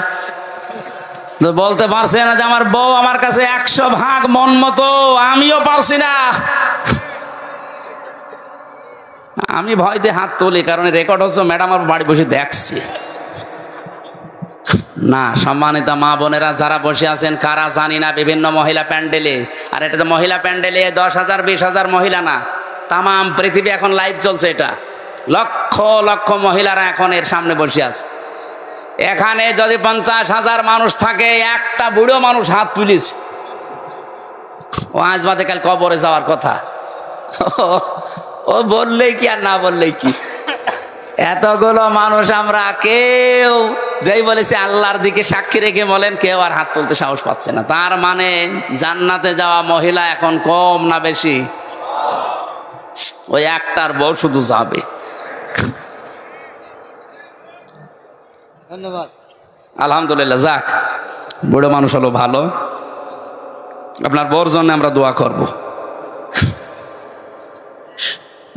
বলতে পারছে না যে আমার বউ আমার কাছে 100% মন মতো? আমিও পারছি না। আমি ভয়তে হাত তুলি, কারণ রেকর্ড হচ্ছে, ম্যাডাম আমার বাড়ি বসে দেখছি। না। সম্মানিত মা বোনেরা যারা বসে আছেন কারা জানি না বিভিন্ন মহিলা প্যান্ডেলে, আর এটা তো মহিলা প্যান্ডেলে 10,000 20,000 মহিলা না, তাম পৃথিবী এখন লাইভ চলছে, এটা লক্ষ লক্ষ মহিলারা এখন এর সামনে বসে আছে। এখানে যদি 50,000 মানুষ থাকে, একটা বুড়ো মানুষ হাত তুলিস, ও আজ বাদে কাল কবরে যাওয়ার কথা। ও বললেই কি আর না বললেই কি, এতগুলো মানুষ আমরা কেউ যেই বলেছে আল্লাহর দিকে সাক্ষী রেখে বলেন, কেউ আর হাত তুলতে সাহস পাচ্ছে না। তার মানে জান্নাতে যাওয়া মহিলা এখন কম না বেশি? ওই একটার বউ শুধু যাবে। ধন্যবাদ, আলহামদুলিল্লাহ। যাক, বুড়ো মানুষ হলো ভালো, আপনার বউর জন্য আমরা দোয়া করব।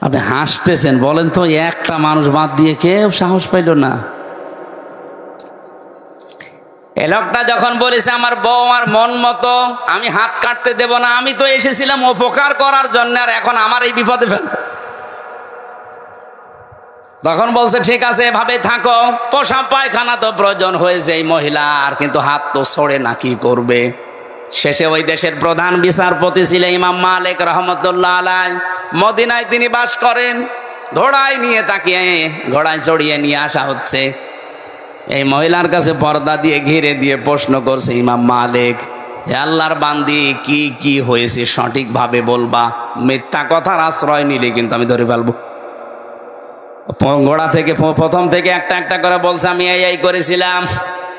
আপনি হাসতেছেন, বলেন তো একটা মানুষ বাদ দিয়ে কেউ সাহস পাইল না। এ লোকটা যখন বলেছে আমার বউ আমার মন মতো, আমি হাত কাটতে দেব না, আমি তো এসেছিলাম উপকার করার জন্য, আর এখন আমার এই বিপদে ফেলত, তখন বলছে ঠিক আছে এভাবে থাকো, পোশাক পায়খানা তো প্রয়োজন হয়েছে এই মহিলার, কিন্তু হাত তো ছড়ে না, কি করবে। শেষে ওই দেশের প্রধান বিচারপতি ছিলেন ইমাম মালিক রহমতুল্লাহ আলাইহি, মদিনায় তিনি বাস করেন। ঘোড়ায় নিয়ে তাকিয়ে ঘোড়ায় চড়িয়ে নিয়ে আসা হচ্ছে, এই মহিলার কাছে পর্দা দিয়ে ঘিরে দিয়ে প্রশ্ন করছে ইমাম মালিক, হে আল্লাহর বান্দি, কি কি হয়েছে সঠিকভাবে বলবা, মিথ্যা কথার আশ্রয় নিলে কিন্তু আমি ধরে ফেলবো। ঘোড়া থেকে প্রথম থেকে একটা একটা করে বলছে, আমি এই করেছিলাম,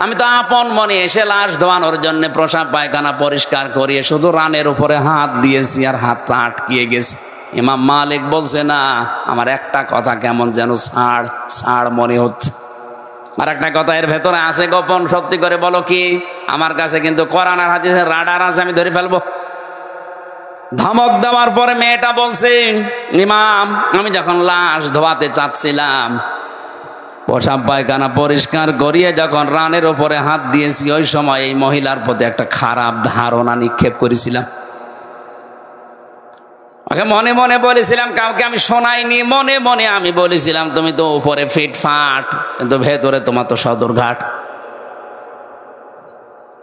আমি তো আপন মনে এসে লাশ ধোয়ানোর জন্য প্রসাব পায়খানা পরিষ্কার করিয়ে শুধু রানের উপরে হাত দিয়েছি, আর হাতটা আটকিয়ে গেছে। ইমাম মালিক বলছে না, আমার একটা কথা কেমন যেন ছাড় ছাড় মনে হচ্ছে। আর একটা কথা এর ভেতরে আছে গোপন, সত্যি করে বলো কি? আমার কাছে কিন্তু কোরআন আর হাদিসের রাডার আছে, আমি ধরে ফেলবো। ধমক দেওয়ার পরে মেয়েটা বলছে, ইমাম, আমি যখন লাশ ধোয়াতে চাচ্ছিলাম, প্রসাব পায়খানা পরিষ্কার করিয়ে যখন রানের উপরে হাত দিয়েছি, ওই সময় এই মহিলার প্রতি একটা খারাপ ধারণা নিক্ষেপ করেছিলাম। ওকে মনে মনে বলেছিলাম, কাউকে আমি শোনাইনি, মনে মনে আমি বলেছিলাম তুমি তো উপরে ফিটফাট, কিন্তু ভেতরে তোমার তো সদরঘাট।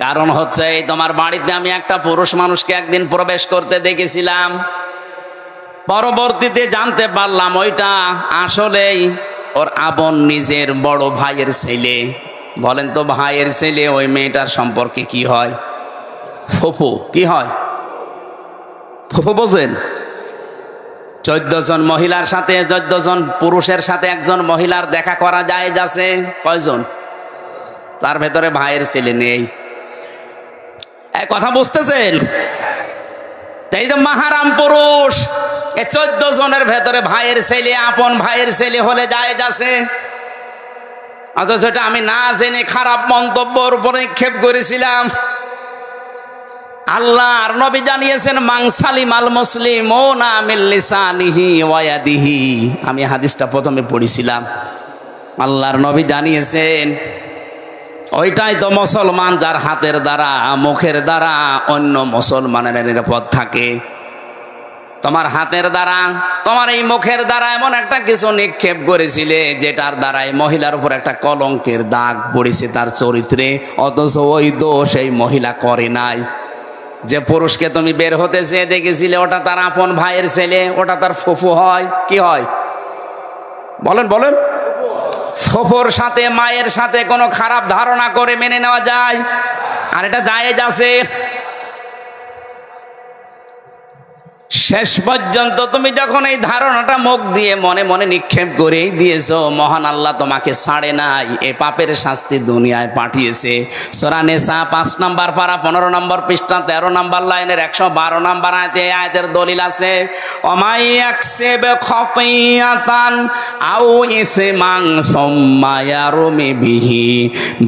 কারণ হচ্ছে এই তোমার বাড়িতে আমি একটা পুরুষ মানুষকে একদিন প্রবেশ করতে দেখেছিলাম, পরবর্তীতে জানতে পারলাম ওইটা আসলেই ওর আপন নিজের বড় ভাইয়ের ছেলে। বলেন তো ভাইয়ের ছেলে ওই মেয়েটার সম্পর্কে কি হয়? ফুফু। কি হয়? ফুফু বোঝেন? 14 জন মহিলার সাথে 14 জন পুরুষের সাথে একজন মহিলার দেখা করা যায় যাচ্ছে কয়জন? তার ভেতরে ভাইয়ের ছেলে নেই। এই কথা বুঝতেছেন? এই যে মাহারাম পুরুষ, এই 14 জনের ভেতরে ভাইয়ের ছেলে, আপন ভাইয়ের ছেলে হলে যায় যাচ্ছে। অথচ এটা আমি না জেনে খারাপ মন্তব্যের উপরে নিক্ষেপ করেছিলাম। আল্লাহর নবী জানিয়েছেন, মাংসালিম আল মুসলিমুনা মিন লিসানিহি ওয়া ইয়াদিহি। আমি হাদিসটা প্রথমে পড়েছিলাম। আল্লাহর নবী জানিয়েছেন ওইটাই তো মুসলমান, যার হাতের দ্বারা মুখের দ্বারা অন্য মুসলমানের নিরাপদ থাকে। তোমার হাতের দ্বারা, তোমার এই মুখের দ্বারা এমন একটা কিছু নিক্ষেপ করেছিলে যেটার দ্বারাই মহিলার উপর একটা কলঙ্কের দাগ পড়েছে তার চরিত্রে, অথচ ওই দোষ এই মহিলা করে নাই। যে পুরুষকে তুমি বের হতে চেয়ে দেখেছিলে ওটা তার আপন ভাইয়ের ছেলে, ওটা তার ফুফু হয়। কি হয় বলেন বলেন? ফুফুর সাথে মায়ের সাথে কোনো খারাপ ধারণা করে মেনে নেওয়া যায়? আর এটা জায়েজ আছে। শেষ পর্যন্ত তুমি যখন এই ধারণাটা মুখ দিয়ে মনে মনে নিক্ষেপ করেই দিয়েছো, মহান আল্লাহ তোমাকে ছাড়ে নাই, এ পাপের শাস্তি দুনিয়ায় পাঠিয়েছে। সূরা নিসা 5 নম্বর পারা 15 নম্বর পৃষ্ঠা 13 নম্বর লাইনের 112 নম্বর আয়াতে এই আয়াতের দলিল আছে, ওমাই ইয়াকসিব খাতিয়াতান আও ইসমান সুম্মা ইয়ারমি বিহি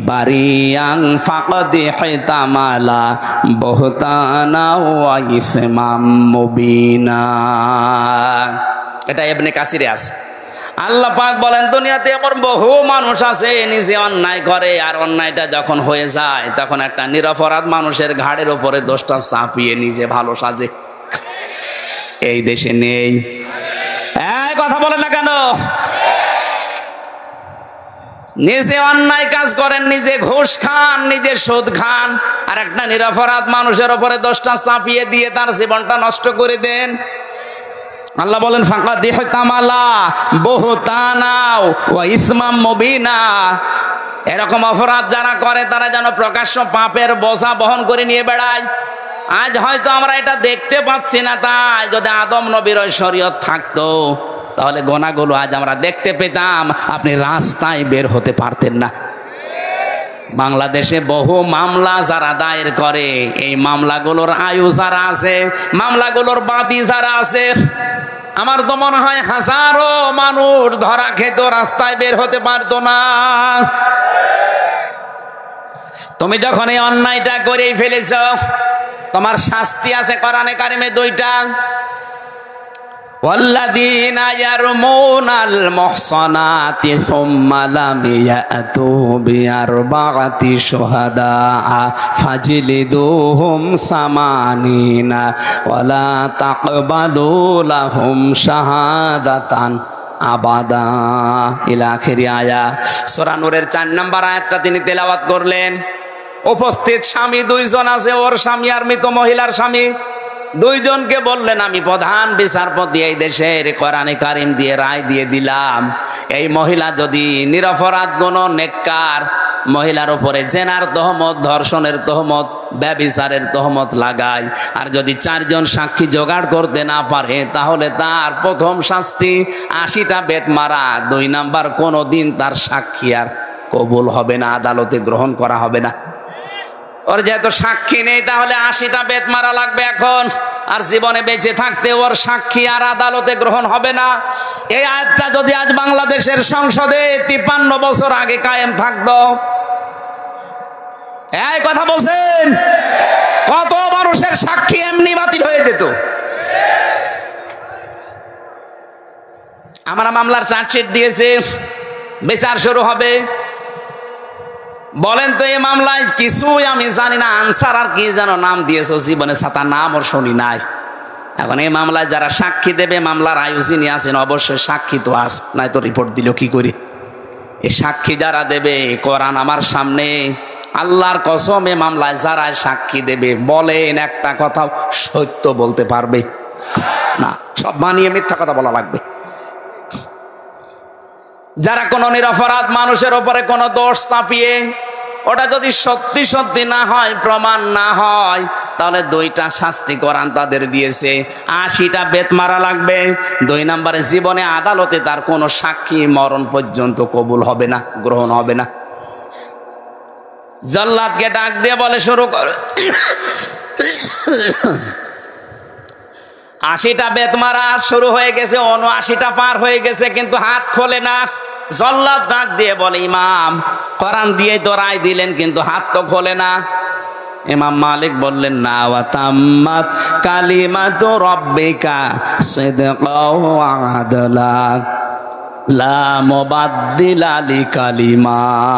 বারিয়ান ফাকাদ হিতামালা বুহতানা ওয়া ইসমাম মুবিন। এটা ইবনে কাসিরে আছে। আল্লাহ পাক বলেন, দুনিয়াতে এমন বহু মানুষ আছে নিজে অন্যায় করে, আর অন্যায়টা যখন হয়ে যায় তখন একটা নিরপরাধ মানুষের ঘাড়ের উপরে দোষটা চাপিয়ে নিজে ভালো সাজে। এই দেশে নেই? এই কথা বলে না কেন? নিজে অন্যায় কাজ করেন, নিজে ঘুষ খান, নিজে সুদ খান, আর একটা নিরপরাধ মানুষের উপরে দোষটা চাপিয়ে দিয়ে তার জীবনটা নষ্ট করে দেন। আল্লাহ বলেন ফাকাদ ইহতামালা বুহতানাও ওয়া ইসমাম মুবিনা। এরকম অপরাধ যারা করে তারা যেন প্রকাশ্য পাপের বোঝা বহন করে নিয়ে বেড়ায়। আজ হয়তো আমরা এটা দেখতে পাচ্ছি না, তাই যদি আদম নবীর ওই শরীয়ত থাকতো তাহলে গোনাগুলো আজ আমরা দেখতে পেতাম, আপনি রাস্তায় বের হতে পারতেন না। বাংলাদেশে বহু মামলা যারা দায়ের করে, এই মামলাগুলোর আয়ু যারা আছে, মামলাগুলোর বাদী যারা আছে, আমার তো মনে হয় হাজারো মানুষ ধরা খেত, রাস্তায় বের হতে পারতো না। তুমি যখন এই অন্যায়টা করেই ফেলেছ, তোমার শাস্তি আছে কোরআনে কারিমে দুইটা। ওয়াল্লাযীনা ইয়ারমুনাল মুহসানাতি সুম্মা লাম ইয়াতু বিআরবা'তি শুহাদা ফাজলিদুহুম সামানিনা ওয়ালা তাকবালু লাহুম শাহাদাতান আবাদা ইলা আখিরি আয়া। সূরা নূরের 4 নম্বর আয়াতটা তিনি তেলাওয়াত করলেন। উপস্থিত স্বামী দুইজন আছে, ওর স্বামী আর মৃত মহিলার স্বামী, দুইজনকে বললেন আমি প্রধান বিচারপতি এই দেশের, কোরআনে কারিম দিয়ে রায় দিয়ে দিলাম, এই মহিলা যদি নিরপরাধ কোনো নেককার মহিলার উপরে জেনার তহমত, ধর্ষণের তহমত, ব্যভিচারের তহমত লাগায়, আর যদি 4 জন সাক্ষী জোগাড় করতে না পারে, তাহলে তার প্রথম শাস্তি 80টা বেত মারা। 2 নাম্বার, কোনো দিন তার সাক্ষী আর কবুল হবে না, আদালতে গ্রহণ করা হবে না। ওর যেহেতু সাক্ষী নেই, তাহলে 80টা বেত মারা লাগবে এখন, আর জীবনে বেঁচে থাকতে ওর সাক্ষী আর আদালতে গ্রহণ হবে না। এই আয়াতটা যদি আজ বাংলাদেশের সংসদে 53 বছর আগে কায়েম থাকতো, এই কথা বলছেন, কত মানুষের সাক্ষী এমনি বাতিল হয়ে যেত। আমরা মামলার চার্জশিট দিয়েছে, বিচার শুরু হবে। বলেন তো এই মামলায় কিছুই আমি জানি না, আনসার আর কি যেন নাম দিয়েছো, জীবনে ছাতা নাম ওর শুনি নাই। এখন এই মামলায় যারা সাক্ষী দেবে, মামলার আয়ু যিনি আছেন অবশ্যই সাক্ষী তো আস, নাই তো রিপোর্ট দিল কি করি। এই সাক্ষী যারা দেবে, কোরআন আমার সামনে, আল্লাহর কসম, এই মামলায় যারা সাক্ষী দেবে, বলেন একটা কথা সত্য বলতে পারবে না, সব বানিয়ে মিথ্যা কথা বলা লাগবে। যারা কোনো নিরপরাধ মানুষের উপরে কোনো দোষ চাপিয়ে, ওটা যদি সত্যি সত্যি না হয়, প্রমাণ না হয়, তাহলে 2টা শাস্তি কোরআন তাদের দিয়েছে, 80টা বেত মারা লাগবে। 2 নম্বরে, জীবনে আদালতে তার কোনো সাক্ষী মরণ পর্যন্ত কবুল হবে না, গ্রহণ হবে না। জল্লাদকে ডাক দিয়ে বলে শুরু কর। 80টা বেত মারা শুরু হয়ে গেছে, 79টা পার হয়ে গেছে, কিন্তু হাত খোলে না। জল্লাদ ডাক দিয়ে বলে ইমাম, কোরআন দিয়ে তো রায় দিলেন, কিন্তু হাত তো খোলে না। ইমাম মালিক বললেন না, ওয়া তাম্মাত কালিমাতু রাব্বিকা সিদকাও ওয়া আদলা লা মুবাদদিলা লিকালিমাতি।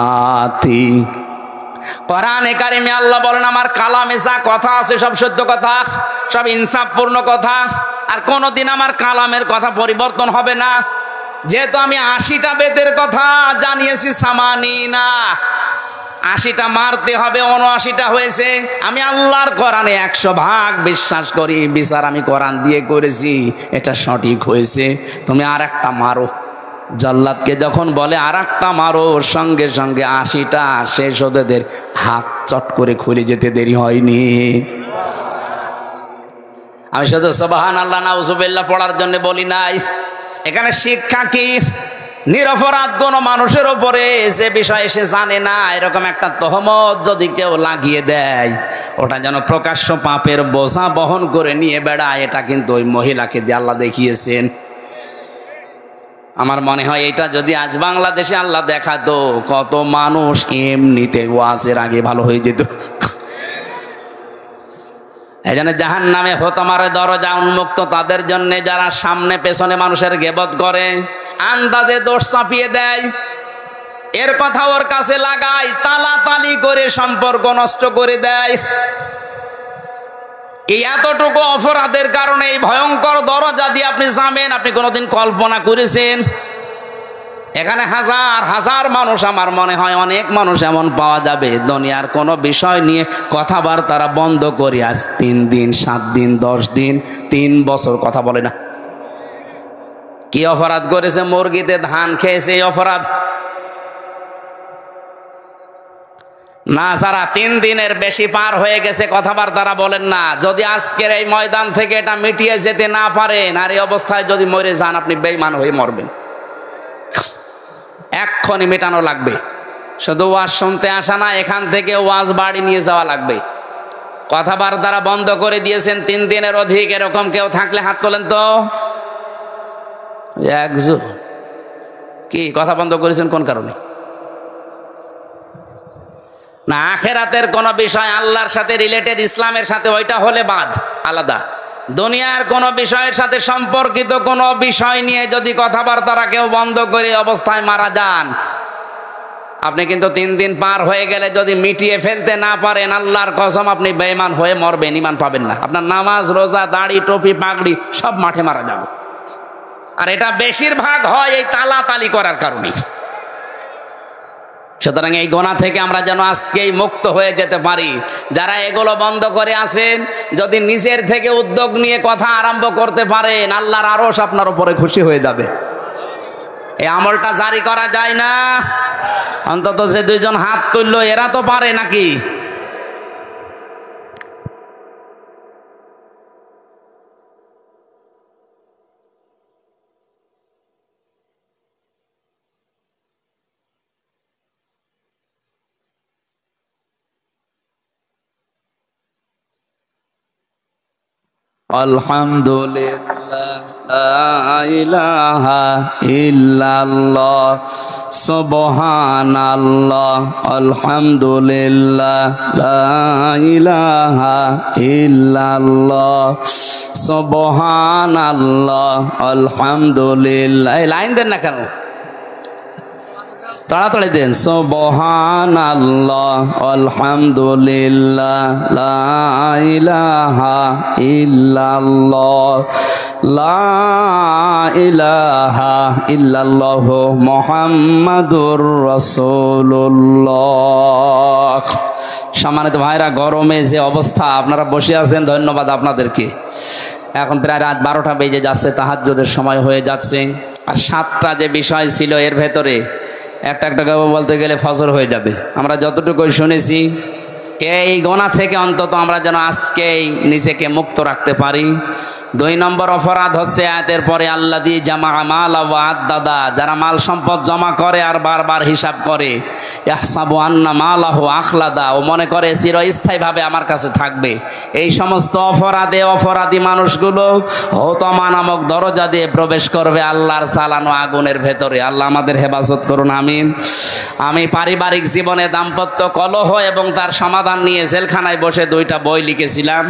কোরআনে কারিমে আল্লাহ বলেন, আমার কালামে যা কথা আছে সব সত্য কথা, সব ইনসাফপূর্ণ কথা, আর কোনোদিন আমার কালামের কথা পরিবর্তন হবে না। যেহেতু আমি 80টা বেতের কথা জানিয়েছি, সামানি না, 80টা মারতে হবে, 79টা হয়েছে। আমি আল্লাহর কোরআনে 100 ভাগ বিশ্বাস করি, বিচার আমি কোরআন দিয়ে করেছি, এটা সঠিক হয়েছে, তুমি আর একটা মারো। জল্লাদকে যখন বলে আর একটা মারো, সঙ্গে সঙ্গে 80টা শেষ হতে হাত চট করে খুলে যেতে দেরি হয়নি। আমি শুধু সুবহানাল্লাহ নাউজুবিল্লাহ পড়ার জন্য বলি নাই। এখানে শিক্ষা কি? নিরপরাধ কোন মানুষের উপরে যে বিষয় সে জানে না, এরকম একটা তহমত যদি কেউ লাগিয়ে দেয়, ওটা যেন প্রকাশ্য পাপের বোঝা বহন করে নিয়ে বেড়ায়, এটা কিন্তু ওই মহিলাকে দিয়ে আল্লাহ দেখিয়েছেন। আমার মনে হয় এটা যদি আজ বাংলাদেশে আল্লাহ দেখাতো, কত মানুষ এমনিতে ওয়াজের আগে ভালো হয়ে যেত। এই জন্য জাহান্নামে হোতমারে দরজা উন্মুক্ত তাদের জন্য, যারা সামনে পেছনে মানুষের গীবত করে, আন্দাজে দোষ চাপিয়ে দেয়, এর কথা ওর কাছে লাগায়, তালাতালি করে সম্পর্ক নষ্ট করে দেয়। এই এতটুকু অপরাধের কারণে এই ভয়ঙ্কর দরজা দিয়ে আপনি যাবেন, আপনি কোনোদিন কল্পনা করেছেন? এখানে হাজার হাজার মানুষ, আমার মনে হয় অনেক মানুষ এমন পাওয়া যাবে দুনিয়ার কোনো বিষয় নিয়ে কথাবার্তা বন্ধ করি, আজ 3 দিন 7 দিন 10 দিন 3 বছর কথা বলে না। কি অপরাধ করেছে? মুরগিতে ধান খেয়েছে, এই অপরাধ না। যারা 3 দিনের বেশি পার হয়ে গেছে কথাবার্তা বলেন না, যদি আজকের এই ময়দান থেকে এটা মিটিয়ে যেতে না পারেন, আর এই অবস্থায় যদি মরে যান, আপনি বেঈমান হয়ে মরবেন। এক্ষুনি মেটানো লাগবে। শুধু ওয়াজ শুনতে আসা না, এখান থেকে ওয়াজ বাড়ি নিয়ে যাওয়া লাগবে। কথাবার্তা বন্ধ করে দিয়েছেন 3 দিনের অধিক, এরকম কেউ থাকলে হাত তোলেন তো। একজন কি কথা বন্ধ করেছেন কোন কারণে? না, আখেরাতের কোন বিষয় আল্লাহর সাথে রিলেটেড, ইসলামের সাথে, ওইটা হলে বাদ আলাদা। দুনিয়ার কোন বিষয়ের সাথে সম্পর্কিত কোন বিষয় নিয়ে যদি কথাবার্তা কেউ বন্ধ করে অবস্থায় মারা যান, আপনি কিন্তু 3 দিন পার হয়ে গেলে যদি মিটিয়ে ফেলতে না পারেন, আল্লাহর কসম আপনি বেঈমান হয়ে মরবেন, ঈমান পাবেন না। আপনার নামাজ, রোজা, দাড়ি, টুপি, পাগড়ি সব মাঠে মারা যাবে। আর এটা বেশিরভাগ হয় এই তালাতালি করার কারণে। সুতরাং এই গোনা থেকে আমরা যেন আজকেই মুক্ত হয়ে যেতে পারি। যারা এগুলো বন্ধ করে আছেন, যদি নিজের থেকে উদ্যোগ নিয়ে কথা আরম্ভ করতে পারেন, আল্লাহর আরশ আপনার উপরে খুশি হয়ে যাবে। এই আমলটা জারি করা যায় না? অন্তত যে 2 জন হাত তুললো এরা তো পারে নাকি? আলহামদুলিল্লাহ, লা ইলাহা ইল্লাল্লাহ, সুবহানাল্লাহ, আলহামদুলিল্লাহ, লা ইলাহা ইল্লাল্লাহ, সুবহানাল্লাহ, আলহামদুলিল্লাহ। এই লাইন দেন না কেন? তাড়াতাড়ি দেন। সুবহানাল্লাহ, আলহামদুলিল্লাহ, লা ইলাহা ইল্লাল্লাহ, লা ইলাহা ইল্লাল্লাহ, মুহাম্মাদুর রাসূলুল্লাহ। সম্মানিত ভাইরা, গরমে যে অবস্থা, আপনারা বসে আছেন, ধন্যবাদ আপনাদেরকে। এখন প্রায় রাত 12টা বেজে যাচ্ছে, তাহাজ্জুদের সময় হয়ে যাচ্ছে। আর 7টা যে বিষয় ছিল এর ভেতরে একটা একটা বলতে গেলে ফজর হয়ে যাবে। আমরা যতটুকু শুনেছি, এই গোনা থেকে অন্তত আমরা যেন আজকেই নিজেকে মুক্ত রাখতে পারি। 2 নম্বর অপরাধ হচ্ছে আয়াতের পরে আল্লাযী জামা মাল ওয়া আদ্দাদা, যারা মাল সম্পদ জমা করে আর বারবার হিসাব করে। ইয়াহসাবু আন্না মালাহু আখলাদা, ও মনে করে চিরস্থায়ীভাবে আমার কাছে থাকবে। এই সমস্ত অপরাধী মানুষগুলো হোতমা নামক দরজা দিয়ে প্রবেশ করবে আল্লাহর চালানো আগুনের ভেতরে। আল্লাহ আমাদের হেফাজত করুন, আমিন। আমি পারিবারিক জীবনে দাম্পত্য কলহ এবং তার সমাধান নিয়ে জেলখানায় বসে 2টা বই লিখেছিলাম।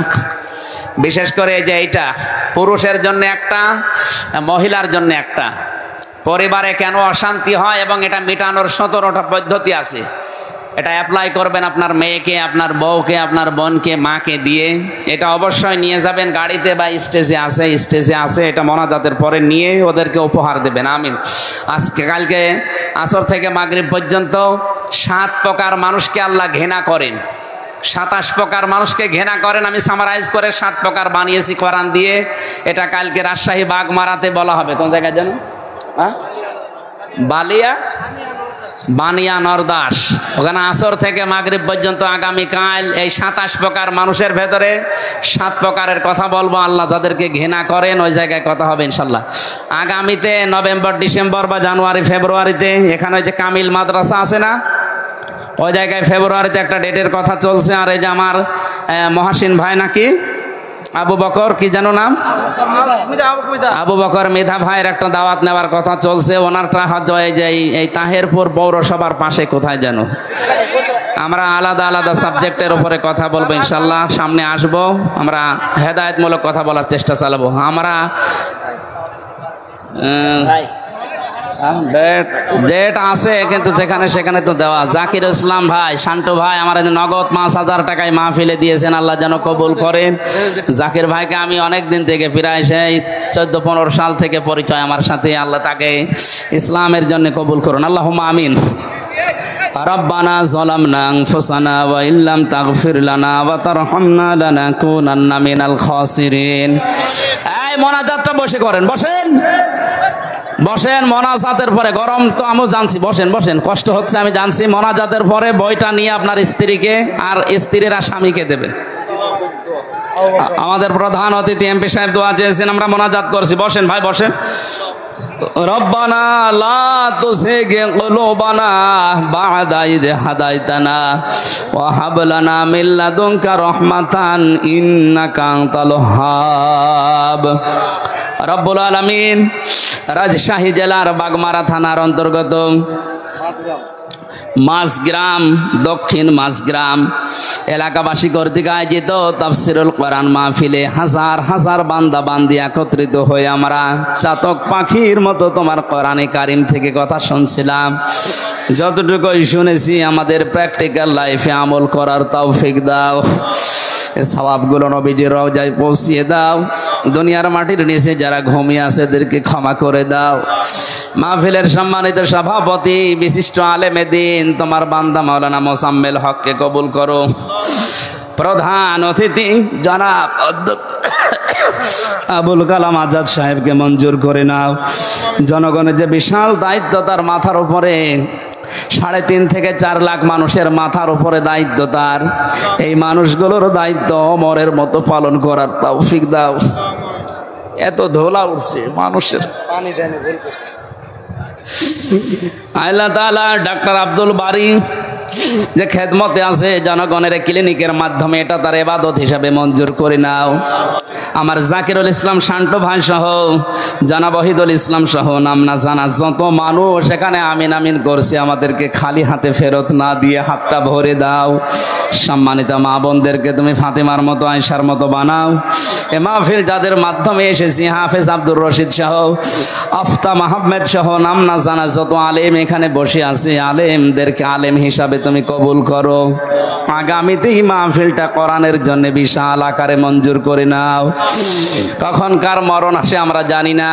বিশেষ করে যে এইটা পুরুষের জন্য একটা, মহিলার জন্য একটা। পরিবারে কেন অশান্তি হয় এবং এটা মেটানোর 17টা পদ্ধতি আছে। এটা অ্যাপ্লাই করবেন আপনার মেয়েকে, আপনার বউকে, আপনার বোনকে, মাকে দিয়ে। এটা অবশ্যই নিয়ে যাবেন গাড়িতে বা স্টেজে আছে এটা মোনাজাতের পরে নিয়ে ওদেরকে উপহার দেবেন, আমিন। আজকে কালকে আসর থেকে মাগরিব পর্যন্ত 7 প্রকার মানুষকে আল্লাহ ঘৃণা করেন। 27 প্রকার মানুষকে ঘৃণা করেন। আমি সামারাইজ করে 7 প্রকার বানিয়েছি কোরআন দিয়ে। এটা কালকে রাজশাহী বাগমারাতে বলা হবে। কোন জায়গায় যেন? বানিয়া নরদাস, ওখানে আসর থেকে মাগরিব পর্যন্ত আগামীকাল এই 27 প্রকার মানুষের ভেতরে 7 প্রকারের কথা বলবো। আল্লাহ যাদেরকে ঘৃণা করেন ওই জায়গায় কথা হবে ইনশাল্লাহ। আগামীতে নভেম্বর, ডিসেম্বর বা জানুয়ারি, ফেব্রুয়ারিতে এখানে ওই যে কামিল মাদ্রাসা আছে না, ওই জায়গায় ফেব্রুয়ারিতে একটা ডেটের কথা চলছে। আর এই যে আমার মহাসিন ভাই নাকি আবু বকর, কি জানো নাম, আবু বকর মেধা ভাইয়ের একটা দাওয়াত নেওয়ার কথা চলছে। ওনারটা হয়তো এই তাহেরপুর পৌরসভার পাশে কোথায় যেন। আমরা আলাদা আলাদা সাবজেক্টের উপরে কথা বলবো ইনশাল্লাহ। সামনে আসবো, আমরা হেদায়েতমূলক কথা বলার চেষ্টা চালাবো। আমরা ডেট আছে কিন্তু যেখানে সেখানে তো দেওয়া। জাকির ইসলাম ভাই, শান্টু ভাই আমার নগদ 5,000 টাকায় মাহফিলে দিয়েছেন, আল্লাহ যেন কবুল করেন। জাকির ভাইকে আমি অনেক দিন থেকে, প্রায় সেই 14-15 সাল থেকে পরিচয় আমার সাথে, আল্লাহ তাকে ইসলামের জন্য কবুল করুন, আল্লাহুম্মা আমিন। রব্বানা যালামনা আনফুসানা ওয়া ইল্লাম তাগফির লানা ওয়া তারহামনা লানাকুনান্না মিনাল খাসিরিন। এই মোনাজাতটা বসে করেন, বসেন বসেন। মোনাজাতের পরে, গরম তো আমি জানছি, বসেন বসেন, কষ্ট হচ্ছে আমি জানছি। মোনাজাতের পরে বইটা নিয়ে আপনার স্ত্রীকে আর স্ত্রীরা স্বামীকে দেবেন। আমাদের প্রধান অতিথি এমপি সাহেব দোয়া চেয়েছেন, আমরা মোনাজাত করছি। বসেন ভাই, বসেন। রব্বানা লা তুযিগ কুলুবানা বা'দা ইয হাদাইতানা ওয়া হাব লানা মিন লাদুনকা রাহমাতান ইন্নাকা আনতাল ওয়াহ্হাব। রব্বুল আলামিন রাজশাহী জেলার বাগমারা থানার অন্তর্গত মাঝগ্রাম, দক্ষিণ মাঝগ্রাম এলাকাবাসী কর্তৃক আয়োজিত তাফসিরুল কোরআন মাহফিলে হাজার হাজার বান্দা বান্দি একত্রিত হয়ে আমরা চাতক পাখির মতো তোমার কোরআনে কারিম থেকে কথা শুনছিলাম। যতটুকুই শুনেছি আমাদের প্র্যাকটিক্যাল লাইফে আমল করার তৌফিক দাও। এই সওয়াবগুলো নবীজির রওজায় পৌঁছিয়ে দাও। দুনিয়ার মাটির নিচে যারা ঘুমিয়ে আছে এদেরকে ক্ষমা করে দাও। মাহফিলের সম্মানিত সভাপতি বিশিষ্ট আলেমে দ্বীন তোমার বান্দা মাওলানা মোসাম্মেল হককে কবুল করো। প্রধান অতিথি জনাব আবুল কালাম আজাদ সাহেবকে মঞ্জুর করে নাও। জনগণের যে বিশাল দায়িত্ব তার মাথার উপরে, 3.5 থেকে 4 লাখ মানুষের মাথার উপরে দায়িত্ব তার। এই মানুষগুলোর দায়িত্ব ওমরের মতো পালন করার তৌফিক দাও। এত ধোলা উঠছে মানুষের, পানি দেন ভুল করছে। আল্লাহ তাআলা ডাক্তার আব্দুল বারী যে খেদমতে আছে জনগণের ক্লিনিকের মাধ্যমে, এটা তার ইবাদত হিসাবে মঞ্জুর করে নাও। আমার জাকিরুল ইসলাম শান্টু ভাই সহ জনাব ওহিদুল ইসলাম সহ নাম না জানা যত মানুষ এখানে আমিন আমিন করছে, আমাদেরকে খালি হাতে ফেরত না দিয়ে হাতটা ভরে দাও। সম্মানিত মা বোনদেরকে তুমি ফাতেমার মতো, আয়েশার মতো বানাও। এ মাহফিল যাদের মাধ্যমে এসেছি, হাফেজ আব্দুর রশিদ সহ, আফতাব আহমেদ সহ নাম না জানা যত আলেম এখানে বসে আছে, আলেমদেরকে আলেম হিসাবে তুমি কবুল করো। আগামীতে এই মাহফিলটা কোরআনের জন্য বিশাল আকারে মঞ্জুর করে নাও। কখনকার মরণ আসে আমরা জানি না,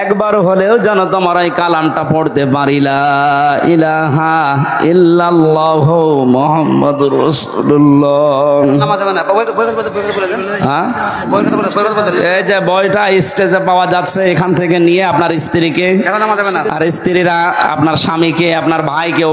একবার হলেও যেন তোমার এই কালামটা পড়তে পারি, লা ইলাহা ইল্লাল্লাহু মুহাম্মাদুর রাসূলুল্লাহ। এই যে বইটা স্টেজে পাওয়া যাচ্ছে, এখান থেকে নিয়ে আপনার স্ত্রীকে আর স্ত্রীরা আপনার স্বামীকে, আপনার ভাইকে